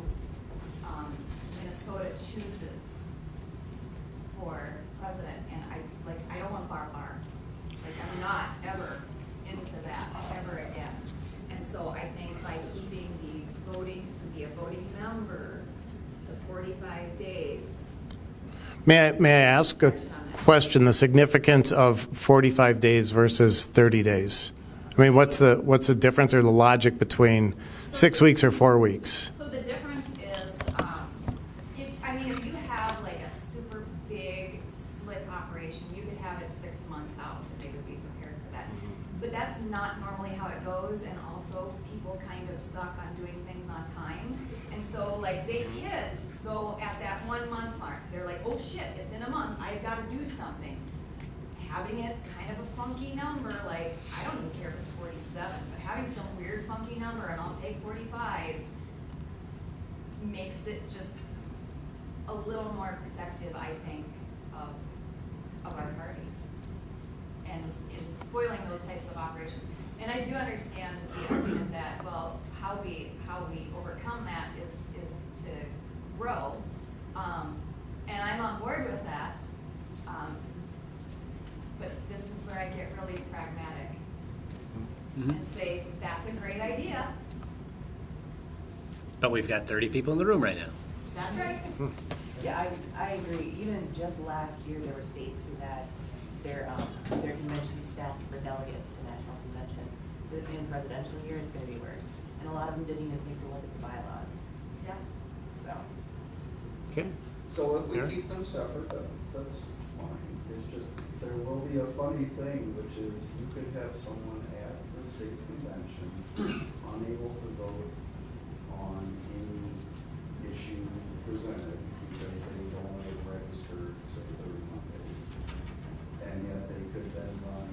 Minnesota chooses for president. And I don't want bar. Like, I'm not ever into that ever again. And so I think by keeping the voting, to be a voting member to 45 days. May I ask a question, the significance of 45 days versus 30 days? I mean, what's the difference or the logic between 6 weeks or 4 weeks? So the difference is, if you have like a super big slick operation, you could have it 6 months out and they would be prepared for that. But that's not normally how it goes, and also people kind of suck on doing things on time. And so like they hit go at that 1 month mark. They're like, oh shit, it's in a month, I've got to do something. Having it kind of a funky number, like, I don't even care if it's 47, but having some weird funky number and I'll take 45 makes it just a little more protective, I think, of our party. And in foiling those types of operations. And I do understand the argument that, well, how we overcome that is to grow. And I'm on board with that. But this is where I get really pragmatic and say, that's a great idea. But we've got 30 people in the room right now. That's right. Yeah, I agree. Even just last year, there were states who had their convention staffed for delegates to national convention. In presidential year, it's going to be worse. And a lot of them didn't even think to look at the bylaws. Yeah. So. Okay. So if we Yeah. keep them separate, that's fine. It's just, there will be a funny thing, which is you could have someone at the state convention unable to vote on any issue presented because they've only registered, say, 31 days. And yet they could then run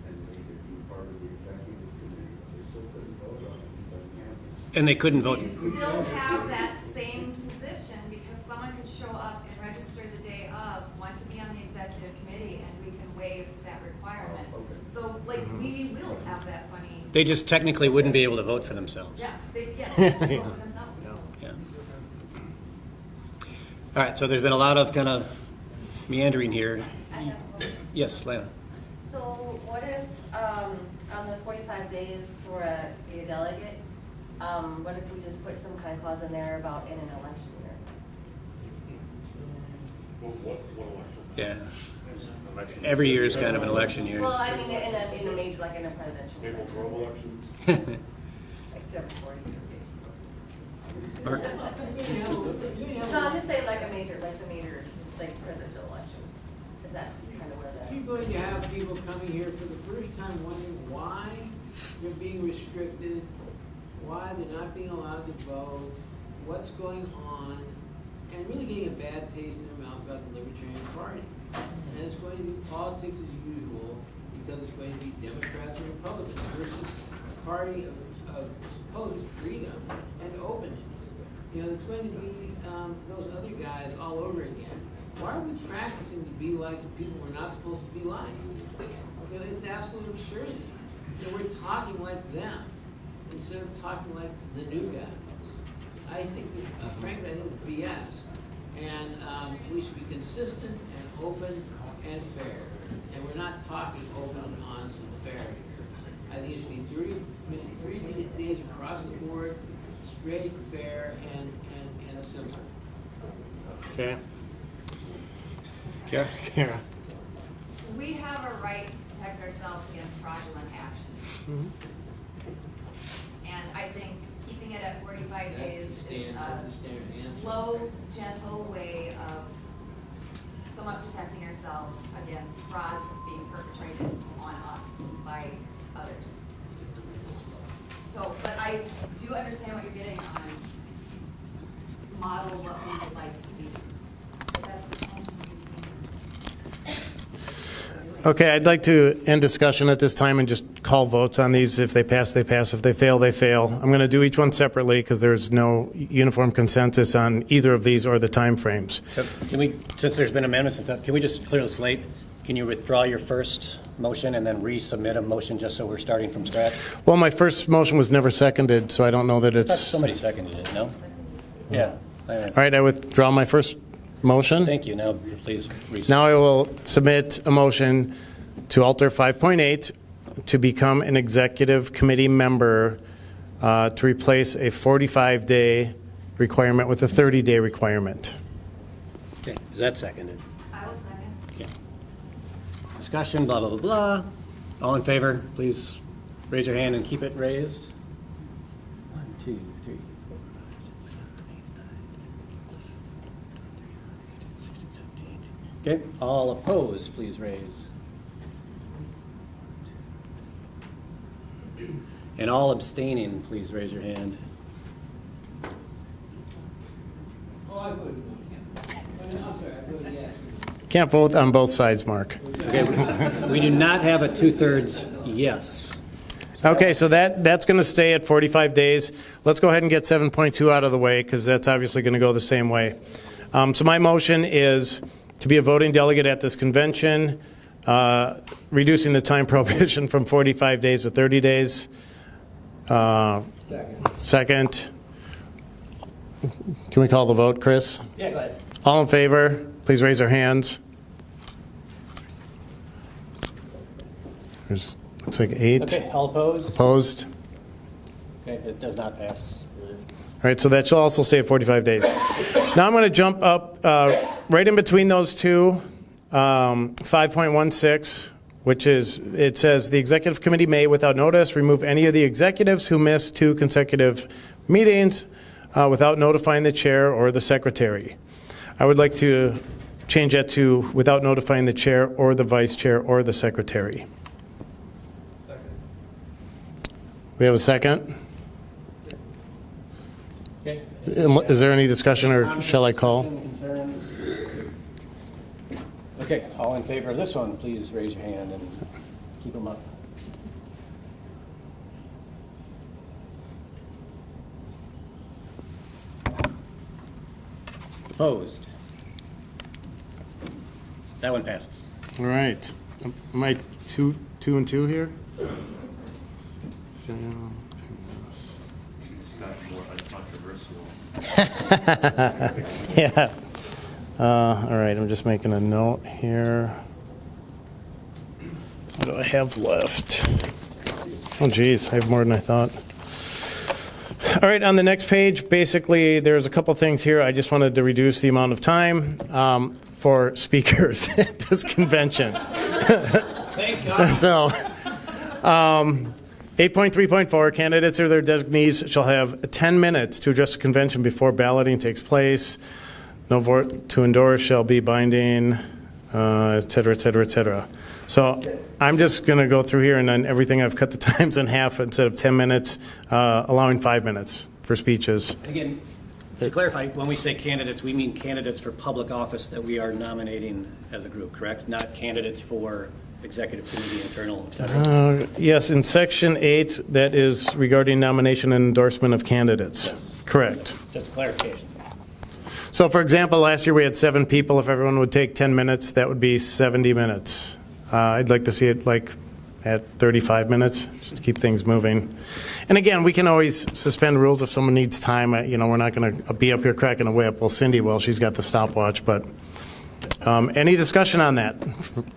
and they could be part of the executive committee, but they still couldn't vote on anything. And they couldn't vote. You still have that same position because someone could show up and register the day of, want to be on the executive committee, and we can waive that requirement. Oh, okay. So, like, we will have that funny. They just technically wouldn't be able to vote for themselves. Yeah, they vote for themselves. Yeah. All right, so there's been a lot of kind of meandering here. I have one. Yes, Lana. So what if, on the 45 days to be a delegate, what if we just put some kind of clause in there about in an election year? What election? Yeah. Every year is kind of an election year. Well, I mean, in a major, like in a presidential. Maple Grove elections. Like every 4 years. Mark? No, I'm just saying like a major, like presidential elections. 'Cause that's kind of where You're going to have people coming here for the first time wondering why they're being restricted, why they're not being allowed to vote, what's going on, and really getting a bad taste in their mouth about the Libertarian Party. And it's going to be politics as usual, because it's going to be Democrats and Republicans versus a party of supposed freedom and openness. You know, it's going to be those other guys all over again. Why are we practicing to be like the people we're not supposed to be like? You know, it's absolute absurdity. You know, we're talking like them instead of talking like the new guys. I think that, frankly, I think it's BS. And we should be consistent and open and fair. And we're not talking open and honest and fair here. I think it should be 3 days across the board, straight, fair, and simple. Okay. Kara. We have a right to protect ourselves against fraudulent actions. And I think keeping it at 45 days is That's a standard answer. low, gentle way of somewhat protecting ourselves against fraud being perpetrated on us by others. So, but I do understand what you're getting on model what we would like to see. So that's the tension between. Okay, I'd like to end discussion at this time and just call votes on these. If they pass, they pass. If they fail, they fail. I'm going to do each one separately because there's no uniform consensus on either of these or the time frames. So can we, since there's been amendments and stuff, can we just clear the slate? Can you withdraw your first motion and then resubmit a motion just so we're starting from scratch? Well, my first motion was never seconded, so I don't know that I thought it's... somebody seconded it, no? Yeah. All right, I withdraw my first motion. Thank you. Now, please resubmit. Now I will submit a motion to alter 5.8 to become an executive committee member to replace a 45-day requirement with a 30-day requirement. Okay, is that seconded? I will second. Okay. Discussion, blah, blah, blah, blah. All in favor, please raise your hand and keep it raised. 1, 2, 3, 4, 5, 6, 7, 8, 9, 10, 11, 12, 13, 14, 15, 16, 17, 18. Okay, all opposed, please raise. And all abstaining, please raise your hand. Oh, I voted no. I'm sorry, I voted yes. Can't vote on both sides, Mark. Okay, we do not have a 2/3 yes. Okay, so that's going to stay at 45 days. Let's go ahead and get 7.2 out of the way because that's obviously going to go the same way. So my motion is to be a voting delegate at this convention, reducing the time prohibition from 45 days to 30 days. Second. Can we call the vote, Chris? Yeah, go ahead. All in favor, please raise your hands. There's, looks like 8. Okay, all opposed? Opposed? Okay, that does not pass. All right, so that shall also stay at 45 days. Now I'm going to jump up right in between those two, 5.16, which is, it says, the executive committee may, without notice, remove any of the executives who miss 2 consecutive meetings without notifying the chair or the secretary. I would like to change that to without notifying the chair or the vice chair or the secretary. We have a second? Okay. Is there any discussion, or shall I call? Concerns? Okay, all in favor of this one, please raise your hand and keep them up. Opposed? That one passes. All right. Am I two and two here? It's not more uncontroversial. Yeah. All right, I'm just making a note here. What do I have left? Oh, geez, I have more than I thought. All right, on the next page, basically, there's a couple things here. I just wanted to reduce the amount of time. for speakers at this convention. Thank God. So, 8.3.4, candidates or their designees shall have 10 minutes to address the convention before balloting takes place. No vote to endorse shall be binding, et cetera, et cetera, et cetera. So I'm just going to go through here, and then everything I've cut the times in half instead of 10 minutes, allowing 5 minutes for speeches. Again, to clarify, when we say candidates, we mean candidates for public office that we are nominating as a group, correct? Not candidates for executive committee, internal, et cetera. Yes, in section 8, that is regarding nomination and endorsement of candidates. Yes. Correct. Just clarification. So, for example, last year we had 7 people. If everyone would take 10 minutes, that would be 70 minutes. I'd like to see it like at 35 minutes, just to keep things moving. And again, we can always suspend rules if someone needs time. We're not going to be up here cracking a whip. Well, Cindy will. She's got the stopwatch. But any discussion on that?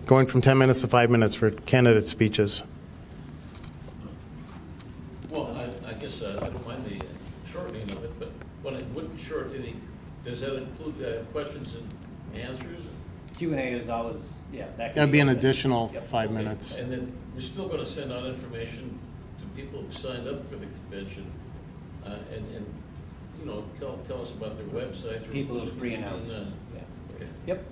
Going from 10 minutes to 5 minutes for candidate speeches. Well, I guess I don't mind the shortening of it, but when it wouldn't shorten, does that include questions and answers? Q&A is always, yeah. That would be an additional Yep. 5 Okay, minutes. And then we're still going to send out information to people who've signed up for the convention, and tell us about their websites. People who've pre-announced. And, Yeah. okay. Yep.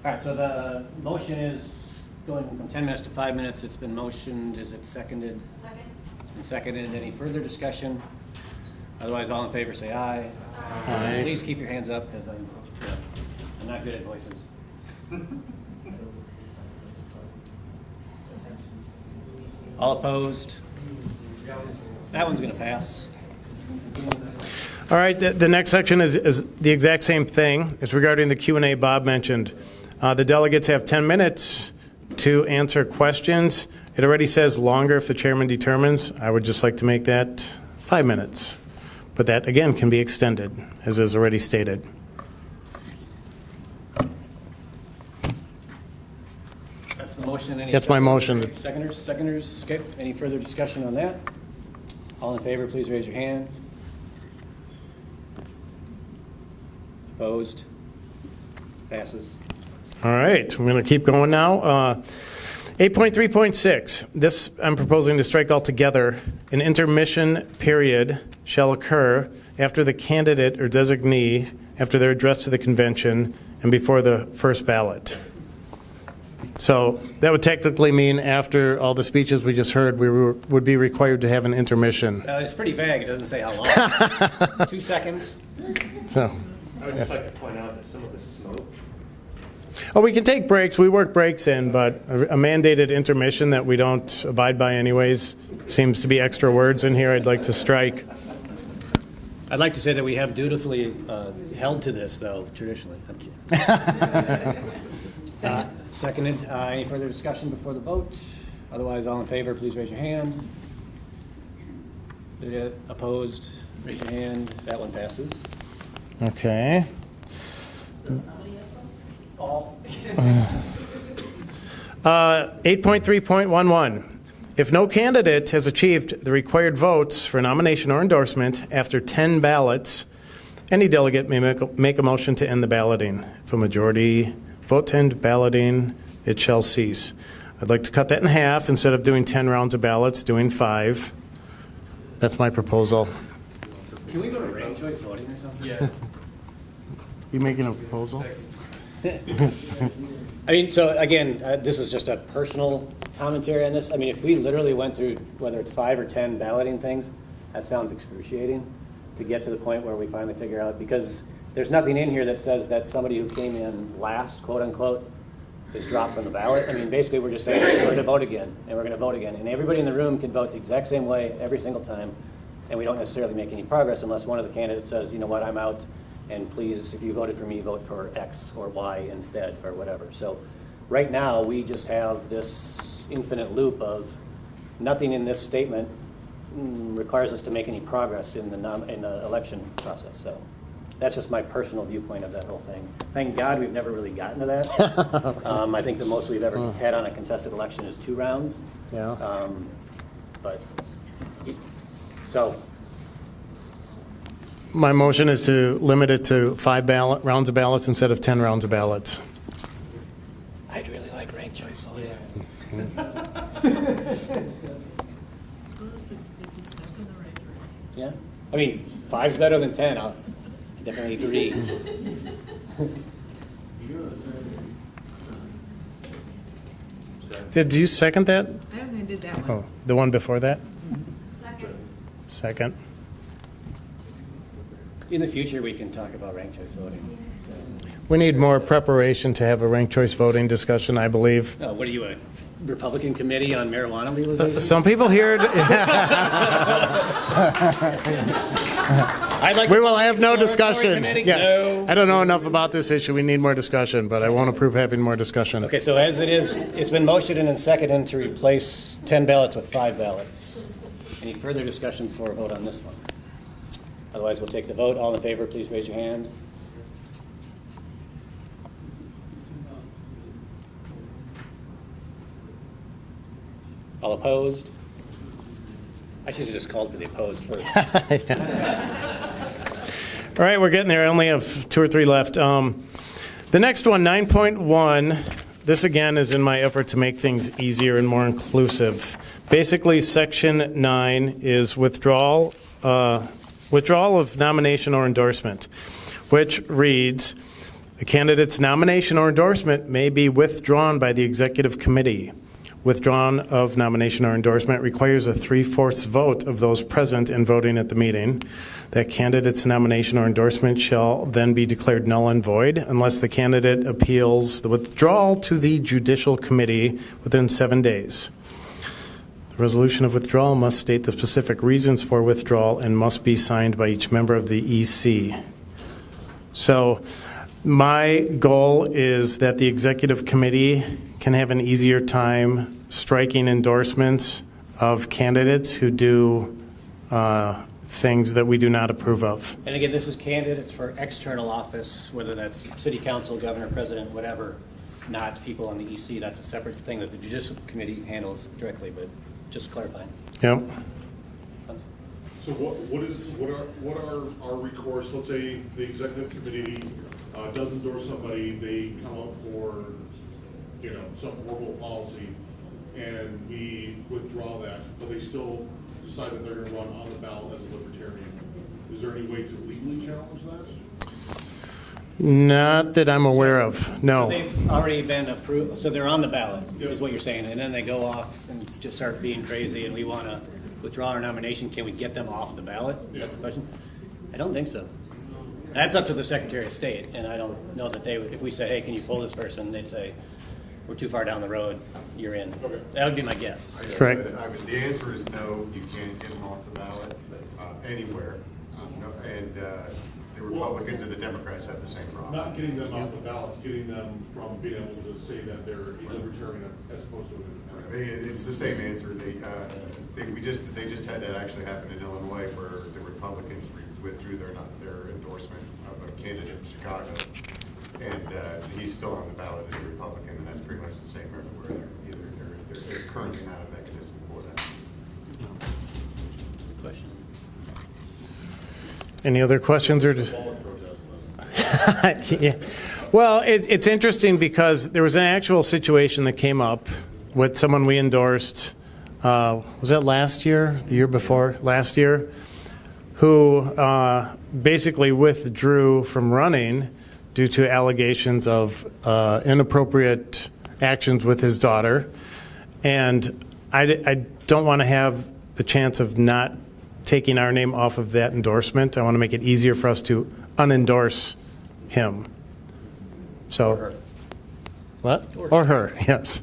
All right, so the motion is going from 10 minutes to 5 minutes. It's been motioned. Is it seconded? Second. It's been seconded. Any further discussion? Otherwise, all in favor say aye. Aye. Please keep your hands up because I'm not good at voices. All opposed? That one's going to pass. All right, the next section is the exact same thing. It's regarding the Q&A Bob mentioned. The delegates have 10 minutes to answer questions. It already says longer if the chairman determines. I would just like to make that 5 minutes. But that, again, can be extended, as is already stated. That's the motion. Any That's my motion. Seconders? Okay. Any further discussion on that? All in favor, please raise your hand. Opposed? Passes. All right, I'm going to keep going now. 8.3.6, this I'm proposing to strike altogether. An intermission period shall occur after the candidate or designee, after their address to the convention, and before the first ballot. So that would technically mean after all the speeches we just heard, we would be required to have an intermission. It's pretty vague. It doesn't say how long. 2 seconds. So, I would just like to point out that some of the smoke. oh, we can take breaks. We work breaks in, but a mandated intermission that we don't abide by anyways seems to be extra words in here I'd like to strike. I'd like to say that we have dutifully held to this, though, traditionally. I'm kidding. Seconded. Any further discussion before the vote? Otherwise, all in favor, please raise your hand. Opposed? Raise your hand. That one passes. Okay. All. 8.3.11. If no candidate has achieved the required votes for nomination or endorsement after 10 ballots, any delegate may make a motion to end the balloting. If a majority vote to end balloting, it shall cease. I'd like to cut that in half. Instead of doing 10 rounds of ballots, doing 5. That's my proposal. Can we go to ranked choice voting or something? Yeah. You making a proposal? I mean, so again, this is just a personal commentary on this. I mean, if we literally went through, whether it's 5 or 10 balloting things, that sounds excruciating to get to the point where we finally figure out, because there's nothing in here that says that somebody who came in last, quote unquote, is dropped from the ballot. I mean, basically we're just saying we're going to vote again, and we're going to vote again. And everybody in the room can vote the exact same way every single time, and we don't necessarily make any progress unless one of the candidates says, you know what, I'm out, and please, if you voted for me, vote for X or Y instead, or whatever. So right now, we just have this infinite loop of nothing in this statement requires us to make any progress in the election process. So that's just my personal viewpoint of that whole thing. Thank God we've never really gotten to that. I think the most we've ever had on a contested election is 2 rounds. Yeah. But so My motion is to limit it to 5 rounds of ballots instead of 10 rounds of ballots. I'd really like ranked choice voting. Yeah, I mean, 5's better than 10, I'll definitely agree. Did you second that? I don't think I did that one. Oh, the one before that? Second. Second. In the future, we can talk about ranked choice voting. We need more preparation to have a ranked choice voting discussion, I believe. So, what are you, a Republican committee on marijuana legalization? Some people here. I'd like We to will have no exploratory discussion. committee? Yeah. No. I don't know enough about this issue. We need more discussion, but I won't approve having more discussion. Okay, so as it is, it's been motioned and seconded to replace 10 ballots with 5 ballots. Any further discussion before a vote on this one? Otherwise, we'll take the vote. All in favor, please raise your hand. All opposed? I should have just called for the opposed first. All right, we're getting there. I only have 2 or 3 left. The next one, 9.1, this again is in my effort to make things easier and more inclusive. Basically, Section 9 is withdrawal of nomination or endorsement, which reads, a candidate's nomination or endorsement may be withdrawn by the executive committee. Withdrawn of nomination or endorsement requires a 3/4 vote of those present and voting at the meeting. That candidate's nomination or endorsement shall then be declared null and void unless the candidate appeals the withdrawal to the judicial committee within 7 days. The resolution of withdrawal must state the specific reasons for withdrawal and must be signed by each member of the EC. So my goal is that the executive committee can have an easier time striking endorsements of candidates who do things that we do not approve of. And again, this is candidates for external office, whether that's city council, governor, president, whatever, not people on the EC. That's a separate thing that the judicial committee handles directly, but just clarifying. Yep. So what are our recourse? Let's say the executive committee does endorse somebody, they come up for, some horrible policy, and we withdraw that, but they still decide that they're gonna run on the ballot as a libertarian. Is there any way to legally challenge that? Not that I'm aware of, So no. they've already been approved, so they're on the ballot, Yep. is what you're saying, and then they go off and just start being crazy, and we want to withdraw our nomination. Can we get them off the ballot? That's the question? I don't think so. That's up to the Secretary of State, and I don't know that they would, if we said, hey, can you pull this person, they'd say, we're too far down the road, you're in. Okay. That would be my guess. Correct. The answer is no, you can't get them off the ballot anywhere. And the Republicans and the Democrats have the same problem. Not getting them off the ballot, getting them from being able to say that they're a libertarian as opposed to an independent. It's the same answer. They just had that actually happen in Illinois, where the Republicans withdrew their endorsement of a candidate in Chicago, and he's still on the ballot as a Republican, and that's pretty much the same everywhere. There's currently not a mechanism for that. Good question. Any other questions or? Yeah. Well, it's interesting because there was an actual situation that came up with someone we endorsed, was that last year, the year before, last year, who basically withdrew from running due to allegations of inappropriate actions with his daughter. And I don't want to have the chance of not taking our name off of that endorsement. I want to make it easier for us to unendorse him. So, Or her. What? Or her, yes.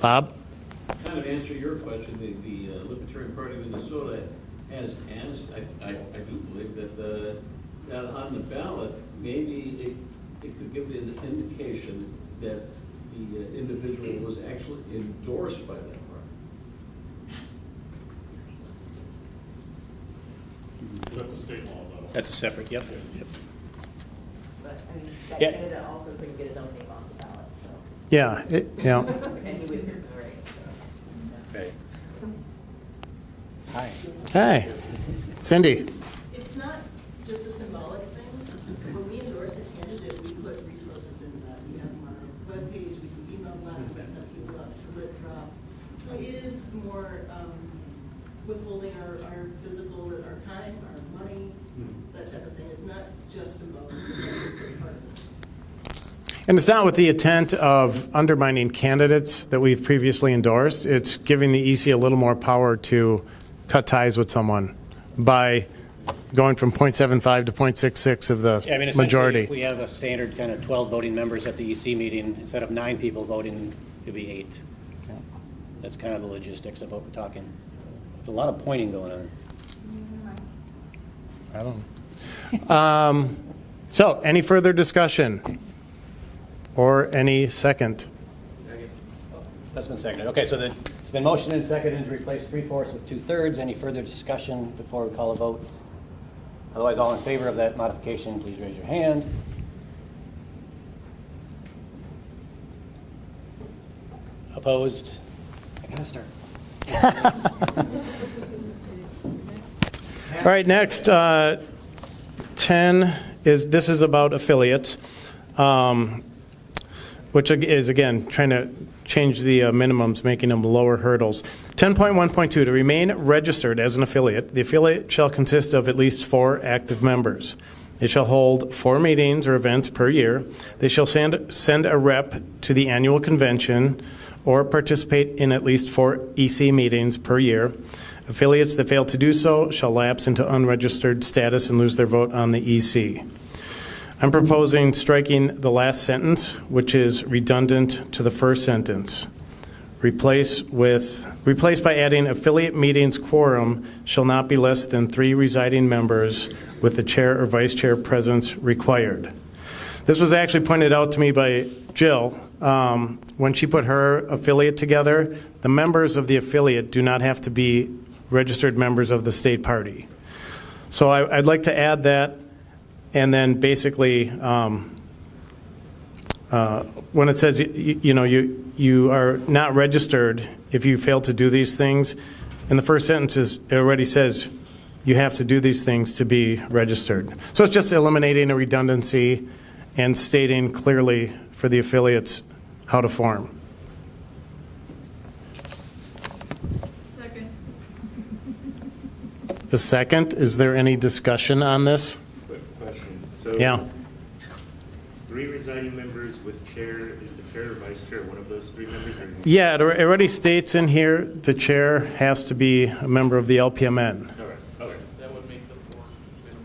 Bob? Kind of answer your question, the Libertarian Party of Minnesota has asked, I do believe that on the ballot, maybe it could give an indication that the individual was actually endorsed by that party. That's a state law, though. That's a separate, yep. But, I mean, that Yeah. candidate also couldn't get his own name off the ballot, so. Yeah, yeah. And he withdrew the race, so. Right. Hi. Hi. Cindy? It's not just aspects that we love to withdraw. So it is more withholding our physical, our time, our money, that type of thing. It's not just about the part of it. And it's not with the intent of undermining candidates that we've previously endorsed. It's giving the EC a little more power to cut ties with someone by going from 0.75 to 0.66 of the Yeah, I mean, essentially, majority. if we have a standard kind of 12 voting members at the EC meeting, instead of 9 people voting, it'd be 8. That's kind of the logistics of what we're talking. There's a lot of pointing going on. I don't know. So, any further discussion? Or any second? That's been seconded. Okay, so it's been motioned and seconded to replace 3/4 with 2/3. Any further discussion before we call a vote? Otherwise, all in favor of that modification, please raise your hand. Opposed? I gotta start. All right, next, 10 this is about affiliates, which is, again, trying to change the minimums, making them lower hurdles. 10.1.2, to remain registered as an affiliate, the affiliate shall consist of at least 4 active members. They shall hold 4 meetings or events per year. They shall send a rep to the annual convention or participate in at least 4 EC meetings per year. Affiliates that fail to do so shall lapse into unregistered status and lose their vote on the EC. I'm proposing striking the last sentence, which is redundant to the first sentence. Replace by adding affiliate meetings quorum shall not be less than 3 residing members with the chair or vice chair presence required. This was actually pointed out to me by Jill. When she put her affiliate together, the members of the affiliate do not have to be registered members of the state party. So I'd like to add that, and then basically when it says you are not registered if you fail to do these things, in the first sentence it already says you have to do these things to be registered. So it's just eliminating a redundancy and stating clearly for the affiliates how to form. Second. The second, is there any discussion on this? Quick question. So, Yeah. 3 residing members with chair, is the chair or vice chair one of those 3 members? Or Yeah, it already states in here the chair has to be a member of the LPMN. All right, okay. That would make the 4 minimum.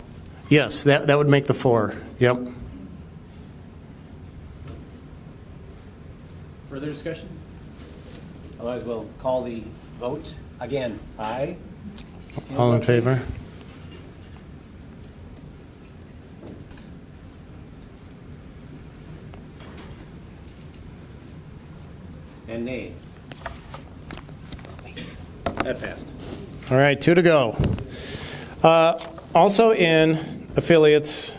Yes, that would make the 4. Yep. Further discussion? Otherwise, we'll call the vote. Again, aye. All in favor? And nays. That passed. All right, 2 to go. Also in affiliates,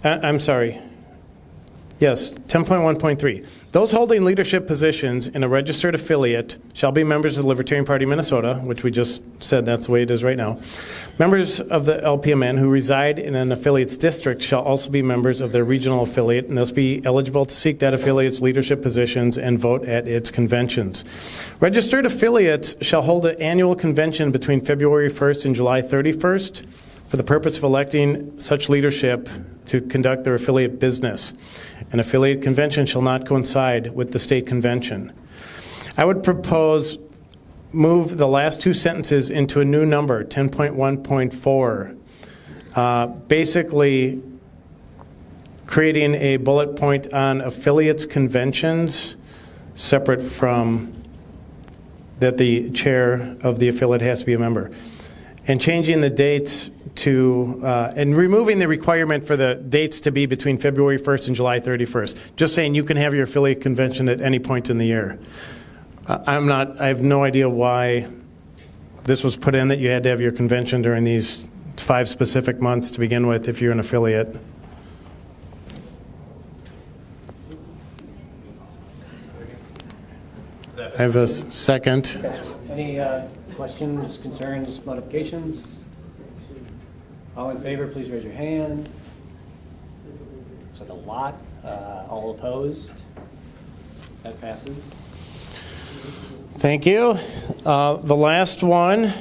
I'm sorry. Yes, 10.1.3. Those holding leadership positions in a registered affiliate shall be members of the Libertarian Party of Minnesota, which we just said that's the way it is right now. Members of the LPMN who reside in an affiliate's district shall also be members of their regional affiliate and thus be eligible to seek that affiliate's leadership positions and vote at its conventions. Registered affiliates shall hold an annual convention between February 1st and July 31st for the purpose of electing such leadership to conduct their affiliate business. An affiliate convention shall not coincide with the state convention. I would propose move the last 2 sentences into a new number, 10.1.4, basically creating a bullet point on affiliates conventions separate from that the chair of the affiliate has to be a member. And changing the dates to, and removing the requirement for the dates to be between February 1st and July 31st. Just saying you can have your affiliate convention at any point in the year. I have no idea why this was put in that you had to have your convention during these 5 specific months to begin with if you're an affiliate. I have a second. Any questions, concerns, modifications? All in favor, please raise your hand. Looks like a lot. All opposed? That passes. Thank you. The last one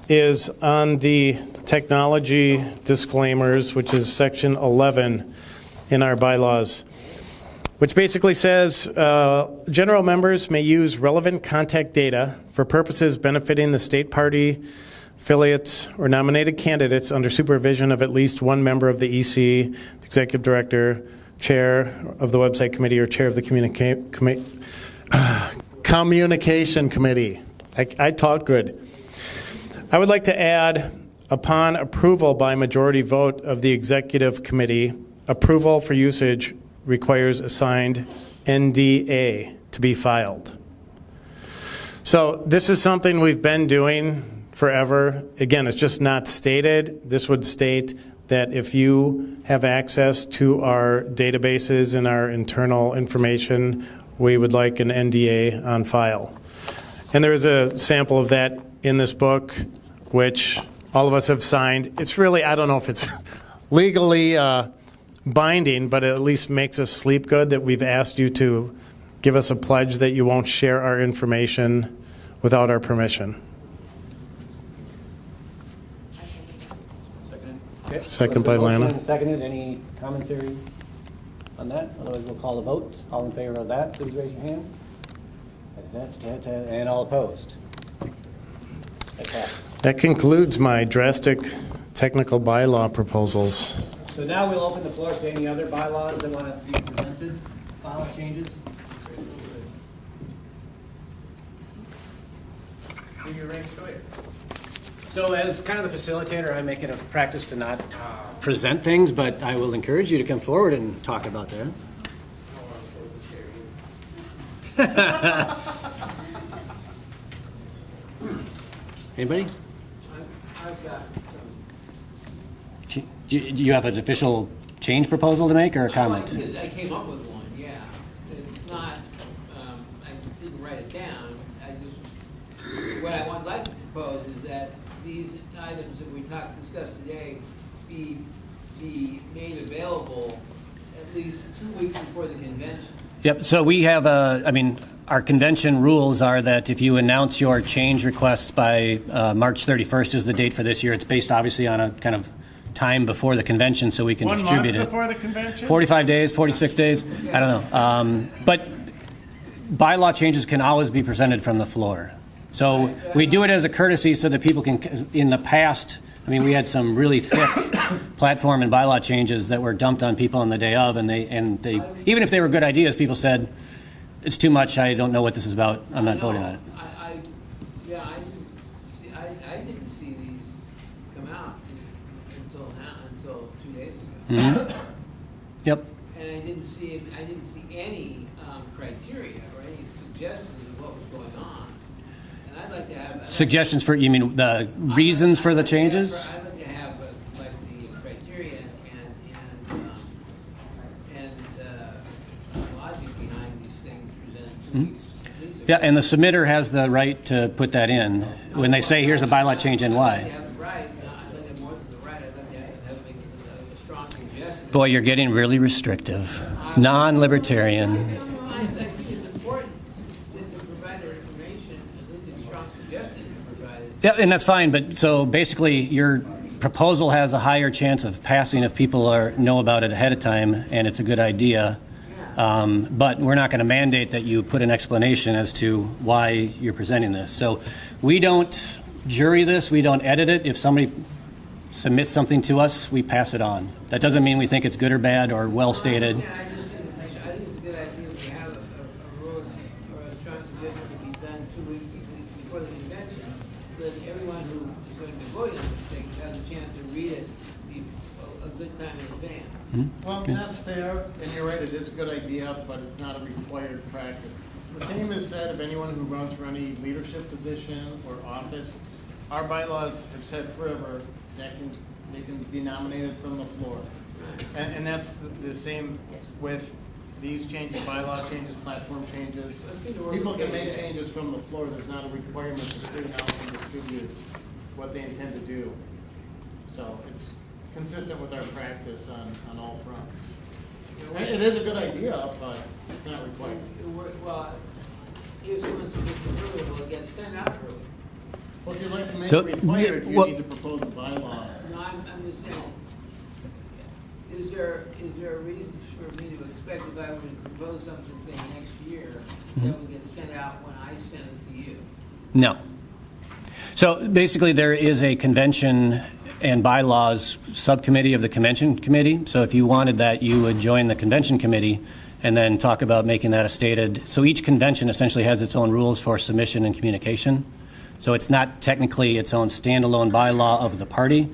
is on the technology disclaimers, which is section 11 in our bylaws, which basically says general members may use relevant contact data for purposes benefiting the state party, affiliates, or nominated candidates under supervision of at least one member of the EC, the executive director, chair of the website committee, or chair of the communication committee. I talk good. I would like to add, upon approval by majority vote of the executive committee, approval for usage requires a signed NDA to be filed. So this is something we've been doing forever. Again, it's just not stated. This would state that if you have access to our databases and our internal information, we would like an NDA on file. And there is a sample of that in this book, which all of us have signed. It's really, I don't know if it's legally binding, but it at least makes us sleep good that we've asked you to give us a pledge that you won't share our information without our permission. Okay. Second by Motion Lana. and seconded. Any commentary on that? Otherwise, we'll call the vote. All in favor of that, please raise your hand. And all opposed? That passes. That concludes my drastic technical bylaw proposals. So now we'll open the floor to any other bylaws that want to be presented, bylaw changes. Do your ranked choice. So as kind of the facilitator, I make it a practice to not present things, but I will encourage you to come forward and talk about that. Anybody? I've got Do you have an official change proposal to make or a comment? I came up with one, yeah. It's not, I didn't write it down. What I would like to propose is that these items that we discussed today be made available at least 2 weeks before the convention. Yep, so we have our convention rules are that if you announce your change requests by March 31st is the date for this year. It's based obviously on a kind of time before the convention so we can distribute it. 1 month before the convention? 45 days, 46 days, I don't know. But bylaw changes can always be presented from the floor. So we do it as a courtesy so that people can, in the past, we had some really thick platform and bylaw changes that were dumped on people on the day of, and they even if they were good ideas, people said, it's too much, I don't know what this is about, I'm not voting on it. I didn't see these come out until 2 days ago. Mm-hmm. Yep. And I didn't see any criteria or any suggestions of what was going on. And I'd like to have Suggestions for, you mean the reasons for the changes? I'd like to have like the criteria and logic behind these things presented 2 weeks. At least Yeah, and the submitter has the right to put that in when they say, here's a bylaw change and why. I'd like to have the right, I'd like to have more than the right, I'd like to have make a strong suggestion. Boy, you're getting really restrictive. Non-libertarian. I think it's important to provide their information, at least a strong suggestion to provide it. Yeah, and that's fine, but so basically your proposal has a higher chance of passing if people know about it ahead of time and it's a good idea. But we're not going to mandate that you put an explanation as to why you're presenting this. So we don't jury this, we don't edit it. If somebody submits something to us, we pass it on. That doesn't mean we think it's good or bad or well stated. I just think it's a good idea to have a rule or a strong suggestion to be done 2 weeks before the convention, so that everyone who is going to be voting on this thing has a chance to read it a good time in advance. Well, that's fair, and you're right, it is a good idea, but it's not a required practice. The same is said of anyone who runs for any leadership position or office. Our bylaws have said forever that they can be nominated from the floor. And that's the same with these changes, bylaw changes, platform changes. People can make changes from the floor. There's not a requirement to print out and distribute what they intend to do. So it's consistent with our practice on all fronts. It is a good idea, but it's not required. Well, if someone submits it early, will it get sent out early? Well, if you'd like to make So, it required, you what- need to propose a bylaw. No, I'm just saying, is there a reason for me to expect if I were to propose something, say, next year, that would get sent out when I send it to you? No. So basically, there is a convention and bylaws subcommittee of the convention committee. So if you wanted that, you would join the convention committee and then talk about making that a stated. So each convention essentially has its own rules for submission and communication. So it's not technically its own standalone bylaw of the party.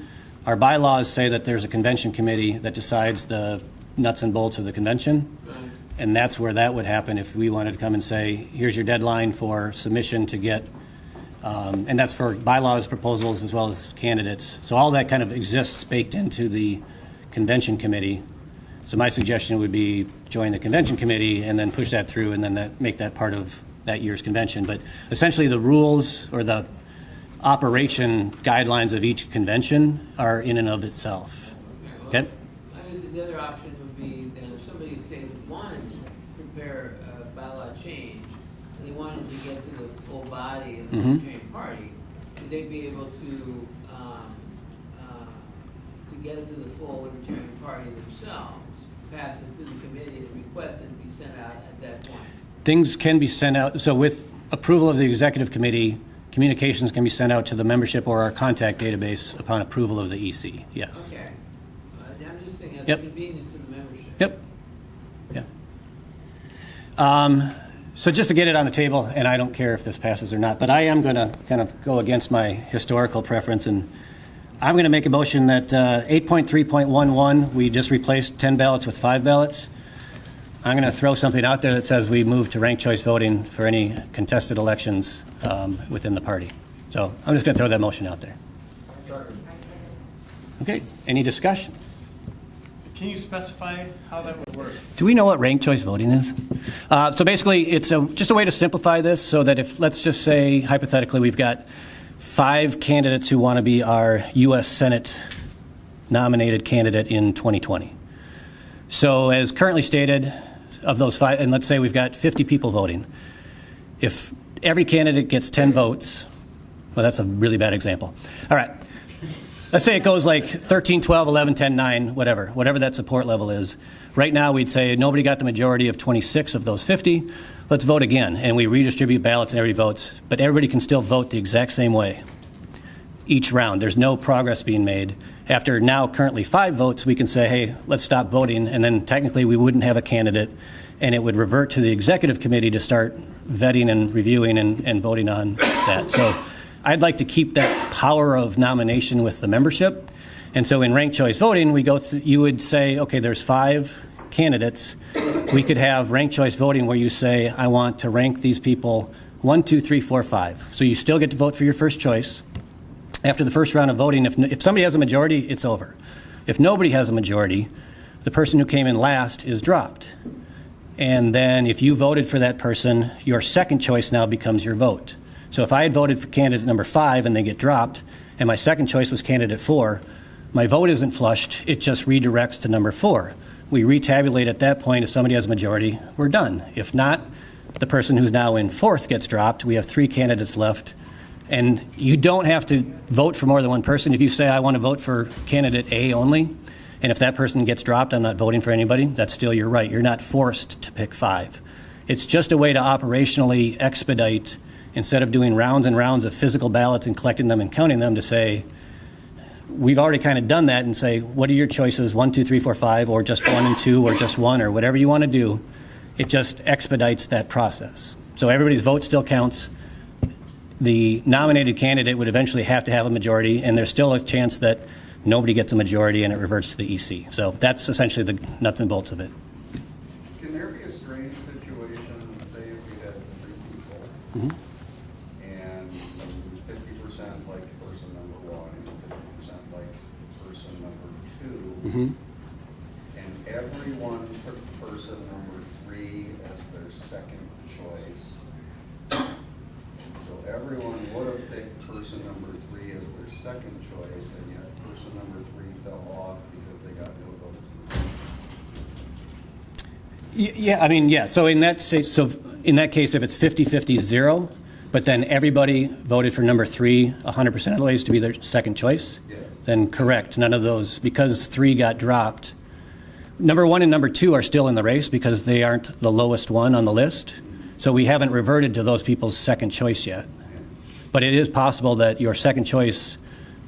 Our bylaws say that there's a convention committee that decides the nuts and bolts of the convention. And that's where that would happen if we wanted to come and say, here's your deadline for submission to get, and that's for bylaws, proposals, as well as candidates. So all that kind of exists baked into the convention committee. So my suggestion would be join the convention committee and then push that through and then make that part of that year's convention. But essentially the rules or the operation guidelines of each convention are in and of itself. Okay? I guess the other option would be that if somebody, say, wanted to prepare a bylaw change, and they wanted to get to the full body of the Libertarian Party, would they be able to get it to the full Libertarian Party themselves, pass it through the committee, and request it to be sent out at that point? Things can be sent out. So with approval of the executive committee, communications can be sent out to the membership or our contact database upon approval of the EC. Yes. Okay. I'm just saying that's Yep. a convenience to the membership. Yep. Yeah. So just to get it on the table, and I don't care if this passes or not, but I am going to kind of go against my historical preference, and I'm going to make a motion that 8.3.11, we just replaced 10 ballots with 5 ballots. I'm going to throw something out there that says we move to ranked choice voting for any contested elections within the party. So I'm just going to throw that motion out there. Okay, any discussion? Can you specify how that would work? Do we know what ranked choice voting is? So basically, it's just a way to simplify this so that if, let's just say, hypothetically, we've got 5 candidates who want to be our U.S. Senate nominated candidate in 2020. So as currently stated, of those 5, and let's say we've got 50 people voting. If every candidate gets 10 votes, well, that's a really bad example. All right. Let's say it goes like 13, 12, 11, 10, 9, whatever that support level is. Right now, we'd say nobody got the majority of 26 of those 50. Let's vote again. And we redistribute ballots and everybody votes. But everybody can still vote the exact same way each round. There's no progress being made. After now currently 5 votes, we can say, hey, let's stop voting. And then technically we wouldn't have a candidate. And it would revert to the executive committee to start vetting and reviewing and voting on that. So I'd like to keep that power of nomination with the membership. And so in ranked choice voting, we go through, you would say, okay, there's 5 candidates. We could have ranked choice voting where you say, I want to rank these people 1, 2, 3, 4, 5. So you still get to vote for your first choice. After the first round of voting, if somebody has a majority, it's over. If nobody has a majority, the person who came in last is dropped. And then if you voted for that person, your second choice now becomes your vote. So if I had voted for candidate number 5 and they get dropped, and my second choice was candidate 4, my vote isn't flushed, it just redirects to number 4. We retabulate at that point. If somebody has a majority, we're done. If not, the person who's now in 4th gets dropped. We have 3 candidates left. And you don't have to vote for more than one person. If you say, I want to vote for candidate A only, and if that person gets dropped, I'm not voting for anybody, that's still your right. You're not forced to pick 5. It's just a way to operationally expedite, instead of doing rounds and rounds of physical ballots and collecting them and counting them, to say, we've already kind of done that, and say, what are your choices, 1, 2, 3, 4, 5, or just 1 and 2, or just 1, or whatever you want to do. It just expedites that process. So everybody's vote still counts. The nominated candidate would eventually have to have a majority, and there's still a chance that nobody gets a majority and it reverts to the EC. So that's essentially the nuts and bolts of it. Can there be a strange situation, say if we had 3 people, and 50% like person number 1 and 50% like person number 2, and everyone took person number 3 as their second choice? So everyone would have picked person number 3 as their second choice, and yet person number 3 fell off because they got no votes. Yeah, I mean, yeah. So in that case, so in that case, if it's 50-50-0, but then everybody voted for number 3 100% of the ways to be their second choice, then correct, none of those, because 3 got dropped. Number 1 and number 2 are still in the race because they aren't the lowest one on the list. So we haven't reverted to those people's second choice yet. But it is possible that your second choice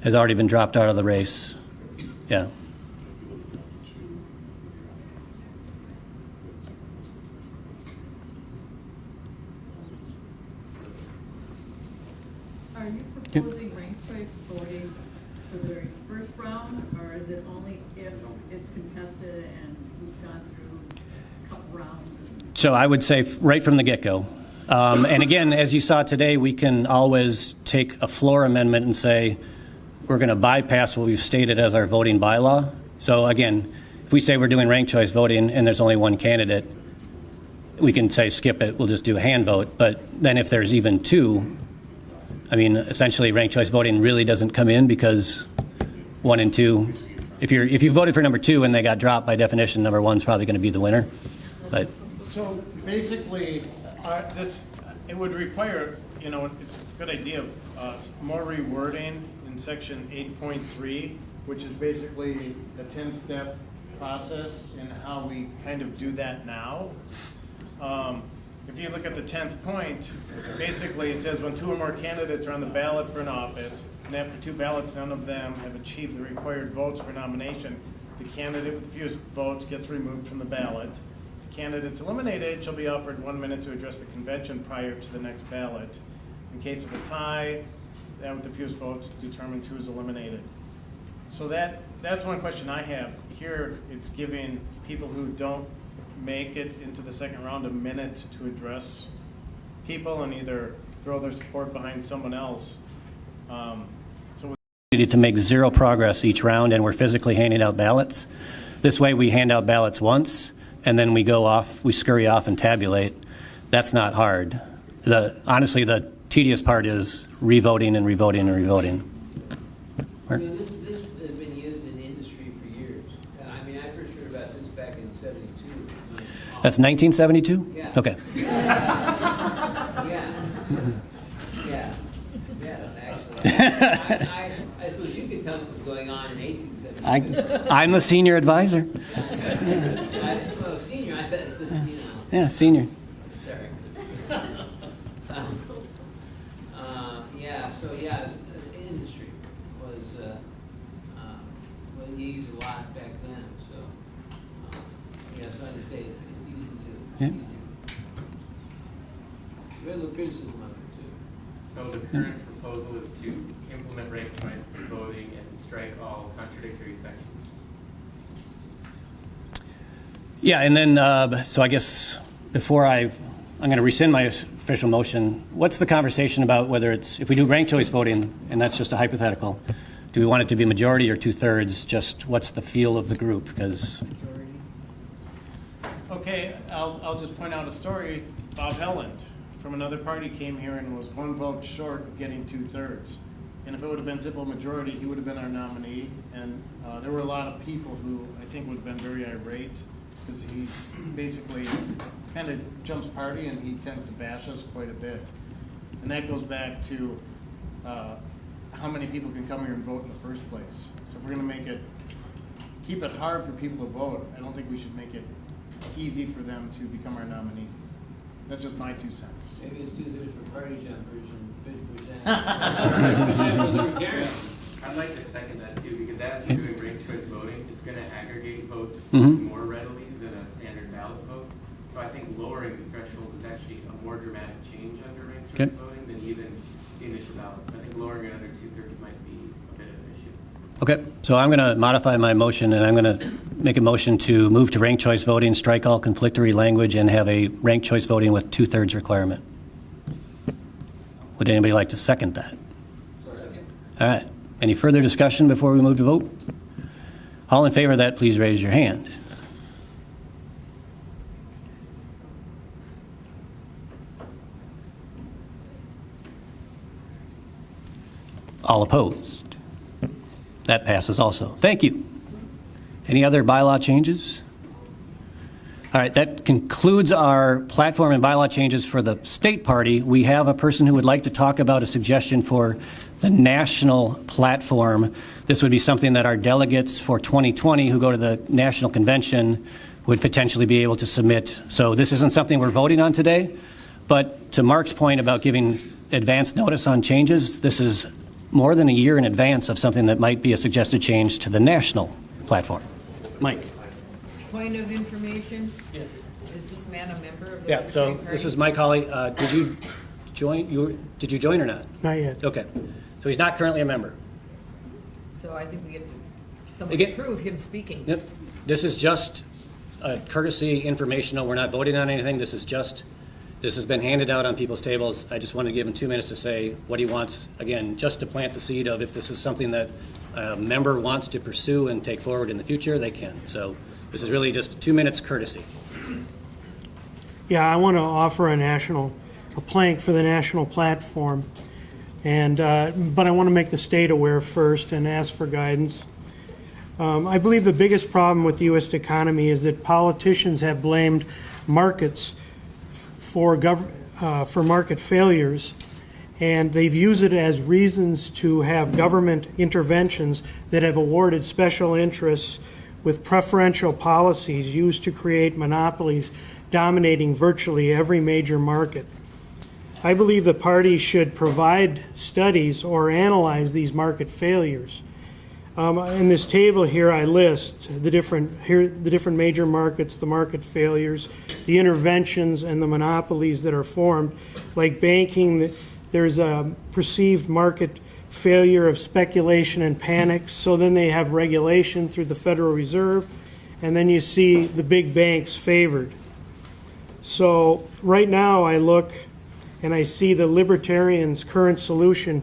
has already been dropped out of the race. Yeah. Are you proposing ranked choice voting for the very first round, or is it only if it's contested and we've gone through a couple rounds? So I would say right from the get-go. And again, as you saw today, we can always take a floor amendment and say, we're going to bypass what we've stated as our voting bylaw. So again, if we say we're doing ranked choice voting and there's only one candidate, we can say skip it, we'll just do a hand vote. But then if there's even 2, I mean, essentially ranked choice voting really doesn't come in because 1 and 2, if you voted for number 2 and they got dropped, by definition, number 1's probably going to be the winner. But So basically, it would require, it's a good idea, more rewording in section 8.3, which is basically a 10-step process in how we kind of do that now. If you look at the 10th point, basically it says when 2 or more candidates are on the ballot for an office, and after 2 ballots, none of them have achieved the required votes for nomination, the candidate with the fewest votes gets removed from the ballot. Candidates eliminated shall be offered 1 minute to address the convention prior to the next ballot. In case of a tie, that with the fewest votes determines who is eliminated. So that's one question I have. Here, it's giving people who don't make it into the second round a minute to address people and either throw their support behind someone else. to make 0 progress each round, and we're physically handing out ballots. This way, we hand out ballots once, and then we go off, we scurry off and tabulate. That's not hard. Honestly, the tedious part is revoting and revoting and revoting. This has been used in industry for years. I mean, I first heard about this back in '72. That's 1972? Yeah. Okay. Actually. I suppose you could tell me what was going on in 1872. I'm the senior advisor. Well, senior, I thought it said senile. Yeah, senior. Sorry. Industry was you used a lot back then. So, so I'd say it's easy to do. Yeah. We have a little criticism of it too. So the current proposal is to implement ranked choice voting and strike all contradictory sections. Yeah, and then, so I guess before I'm going to rescind my official motion, what's the conversation about whether it's, if we do ranked choice voting, and that's just a hypothetical, do we want it to be majority or 2/3? Just what's the feel of the group? Because Okay, I'll just point out a story. Bob Helland from another party came here and was 1 vote short of getting 2/3. And if it would have been simple majority, he would have been our nominee. And there were a lot of people who I think would have been very irate because he basically kind of jumps party and he tends to bash us quite a bit. And that goes back to how many people can come here and vote in the first place. So if we're going to keep it hard for people to vote, I don't think we should make it easy for them to become our nominee. That's just my 2 cents. Maybe it's 2/3 for party jumpers and 50% for libertarians. I'd like to second that too, because as you're doing ranked choice voting, it's going to aggregate votes Mhm. more readily than a standard ballot vote. So I think lowering the threshold is actually a more dramatic change under ranked choice Okay. voting than even the initial ballots. I think lowering it under 2/3 might be a bit of an issue. okay, so I'm going to modify my motion, and I'm going to make a motion to move to ranked choice voting, strike all conflictory language, and have a ranked choice voting with 2/3 requirement. Would anybody like to second that? Second. All right. Any further discussion before we move to vote? All in favor of that, please raise your hand. All opposed? That passes also. Thank you. Any other bylaw changes? All right, that concludes our platform and bylaw changes for the state party. We have a person who would like to talk about a suggestion for the national platform. This would be something that our delegates for 2020 who go to the national convention would potentially be able to submit. So this isn't something we're voting on today, but to Mark's point about giving advance notice on changes, this is more than a year in advance of something that might be a suggested change to the national platform. Mike. Point of information? Yes. Is this man a member of the Yeah, so Libertarian this Party? is Mike Hawley. Did you join? Did you join or not? Not yet. Okay. So he's not currently a member. So I think we have to, somebody Again- prove him speaking. Yep. This is just a courtesy informational. We're not voting on anything. This has been handed out on people's tables. I just want to give him 2 minutes to say what he wants. Again, just to plant the seed of if this is something that a member wants to pursue and take forward in the future, they can. So this is really just 2 minutes courtesy. Yeah, I want to offer a plank for the national platform, and but I want to make the state aware first and ask for guidance. I believe the biggest problem with the U.S. economy is that politicians have blamed markets for market failures, and they've used it as reasons to have government interventions that have awarded special interests with preferential policies used to create monopolies dominating virtually every major market. I believe the party should provide studies or analyze these market failures. In this table here, I list the different major markets, the market failures, the interventions, and the monopolies that are formed. Like banking, there's a perceived market failure of speculation and panic. So then they have regulation through the Federal Reserve, and then you see the big banks favored. So right now I look and I see the libertarians' current solution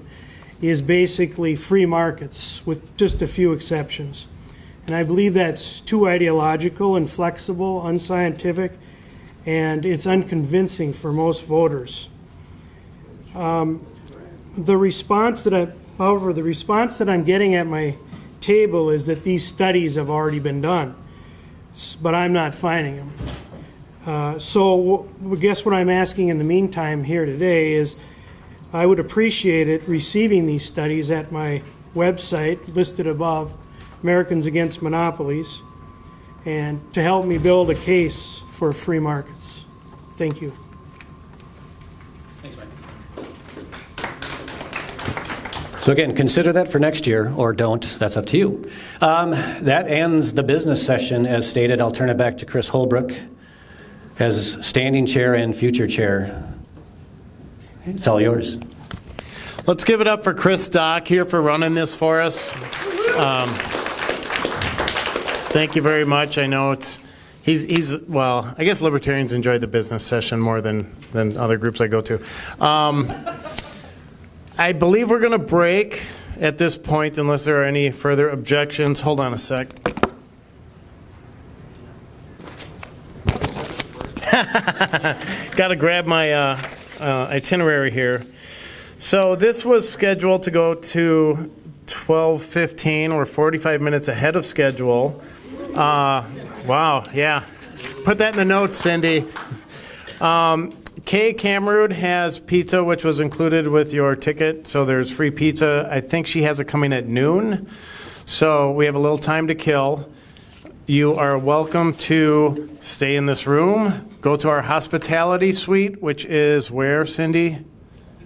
is basically free markets with just a few exceptions. And I believe that's too ideological, inflexible, unscientific, and it's unconvincing for most voters. The response that I'm getting at my table is that these studies have already been done, but I'm not finding them. So I guess what I'm asking in the meantime here today is I would appreciate it receiving these studies at my website listed above, Americans Against Monopolies, and to help me build a case for free markets. Thank you. Thanks, Mike. So again, consider that for next year, or don't. That's up to you. That ends the business session as stated. I'll turn it back to Chris Holbrook as standing chair and future chair. It's all yours. Let's give it up for Chris Stock here for running this for us. Thank you very much. I know he's well, I guess libertarians enjoy the business session more than other groups I go to. I believe we're going to break at this point unless there are any further objections. Hold on a sec. Got to grab my itinerary here. So this was scheduled to go to 12:15. We're 45 minutes ahead of schedule. Wow, yeah. Put that in the notes, Cindy. Kay Cameroon has pizza, which was included with your ticket. So there's free pizza. I think she has it coming at noon. So we have a little time to kill. You are welcome to stay in this room. Go to our hospitality suite, which is where, Cindy? You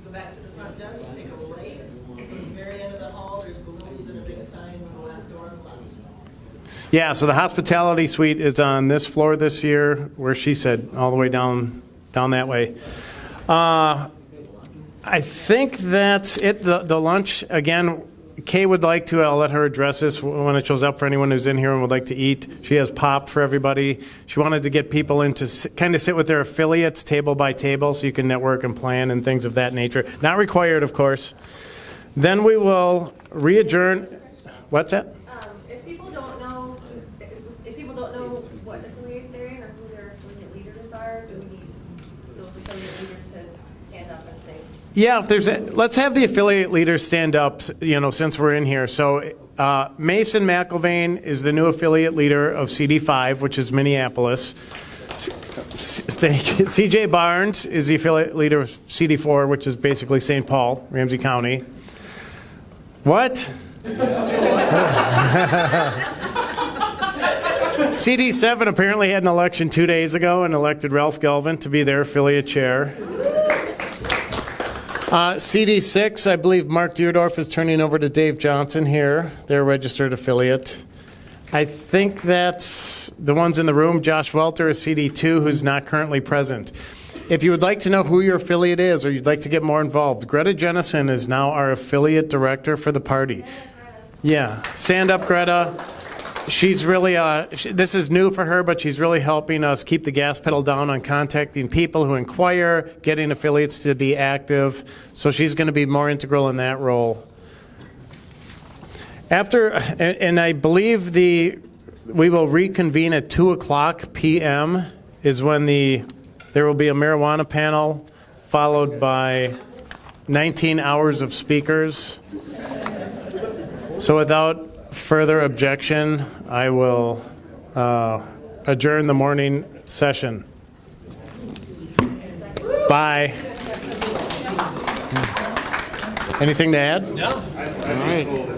go back to the front desk, take a right, at the very end of the hall, there's balloons and a big sign on the last door on the left. Yeah, so the hospitality suite is on this floor this year, where she said, all the way down that way. I think that's it. The lunch, again, Kay would like to, I'll let her address this when it shows up for anyone who's in here and would like to eat. She has pop for everybody. She wanted to get people in to kind of sit with their affiliates table by table so you can network and plan and things of that nature. Not required, of course. Then we will re-adjourn. What's that? If people don't know what affiliate they're in or who their affiliate leaders are, do we need those affiliate leaders to stand up and say? Yeah, let's have the affiliate leaders stand up, since we're in here. So Mason McIlvain is the new affiliate leader of CD5, which is Minneapolis. CJ Barnes is the affiliate leader of CD4, which is basically St. Paul, Ramsey County. What? CD7 apparently had an election 2 days ago and elected Ralph Galvin to be their affiliate chair. CD6, I believe Mark Deerdorf is turning over to Dave Johnson here, their registered affiliate. I think that's the ones in the room. Josh Welter is CD2, who's not currently present. If you would like to know who your affiliate is or you'd like to get more involved, Greta Jennison is now our affiliate director for the party. Yeah, stand up, Greta. She's really, this is new for her, but she's really helping us keep the gas pedal down on contacting people who inquire, getting affiliates to be active. So she's going to be more integral in that role. After, and I believe we will reconvene at 2:00 p.m. is when there will be a marijuana panel, followed by 19 hours of speakers. So without further objection, I will adjourn the morning session. Bye. Anything to add? No. All right.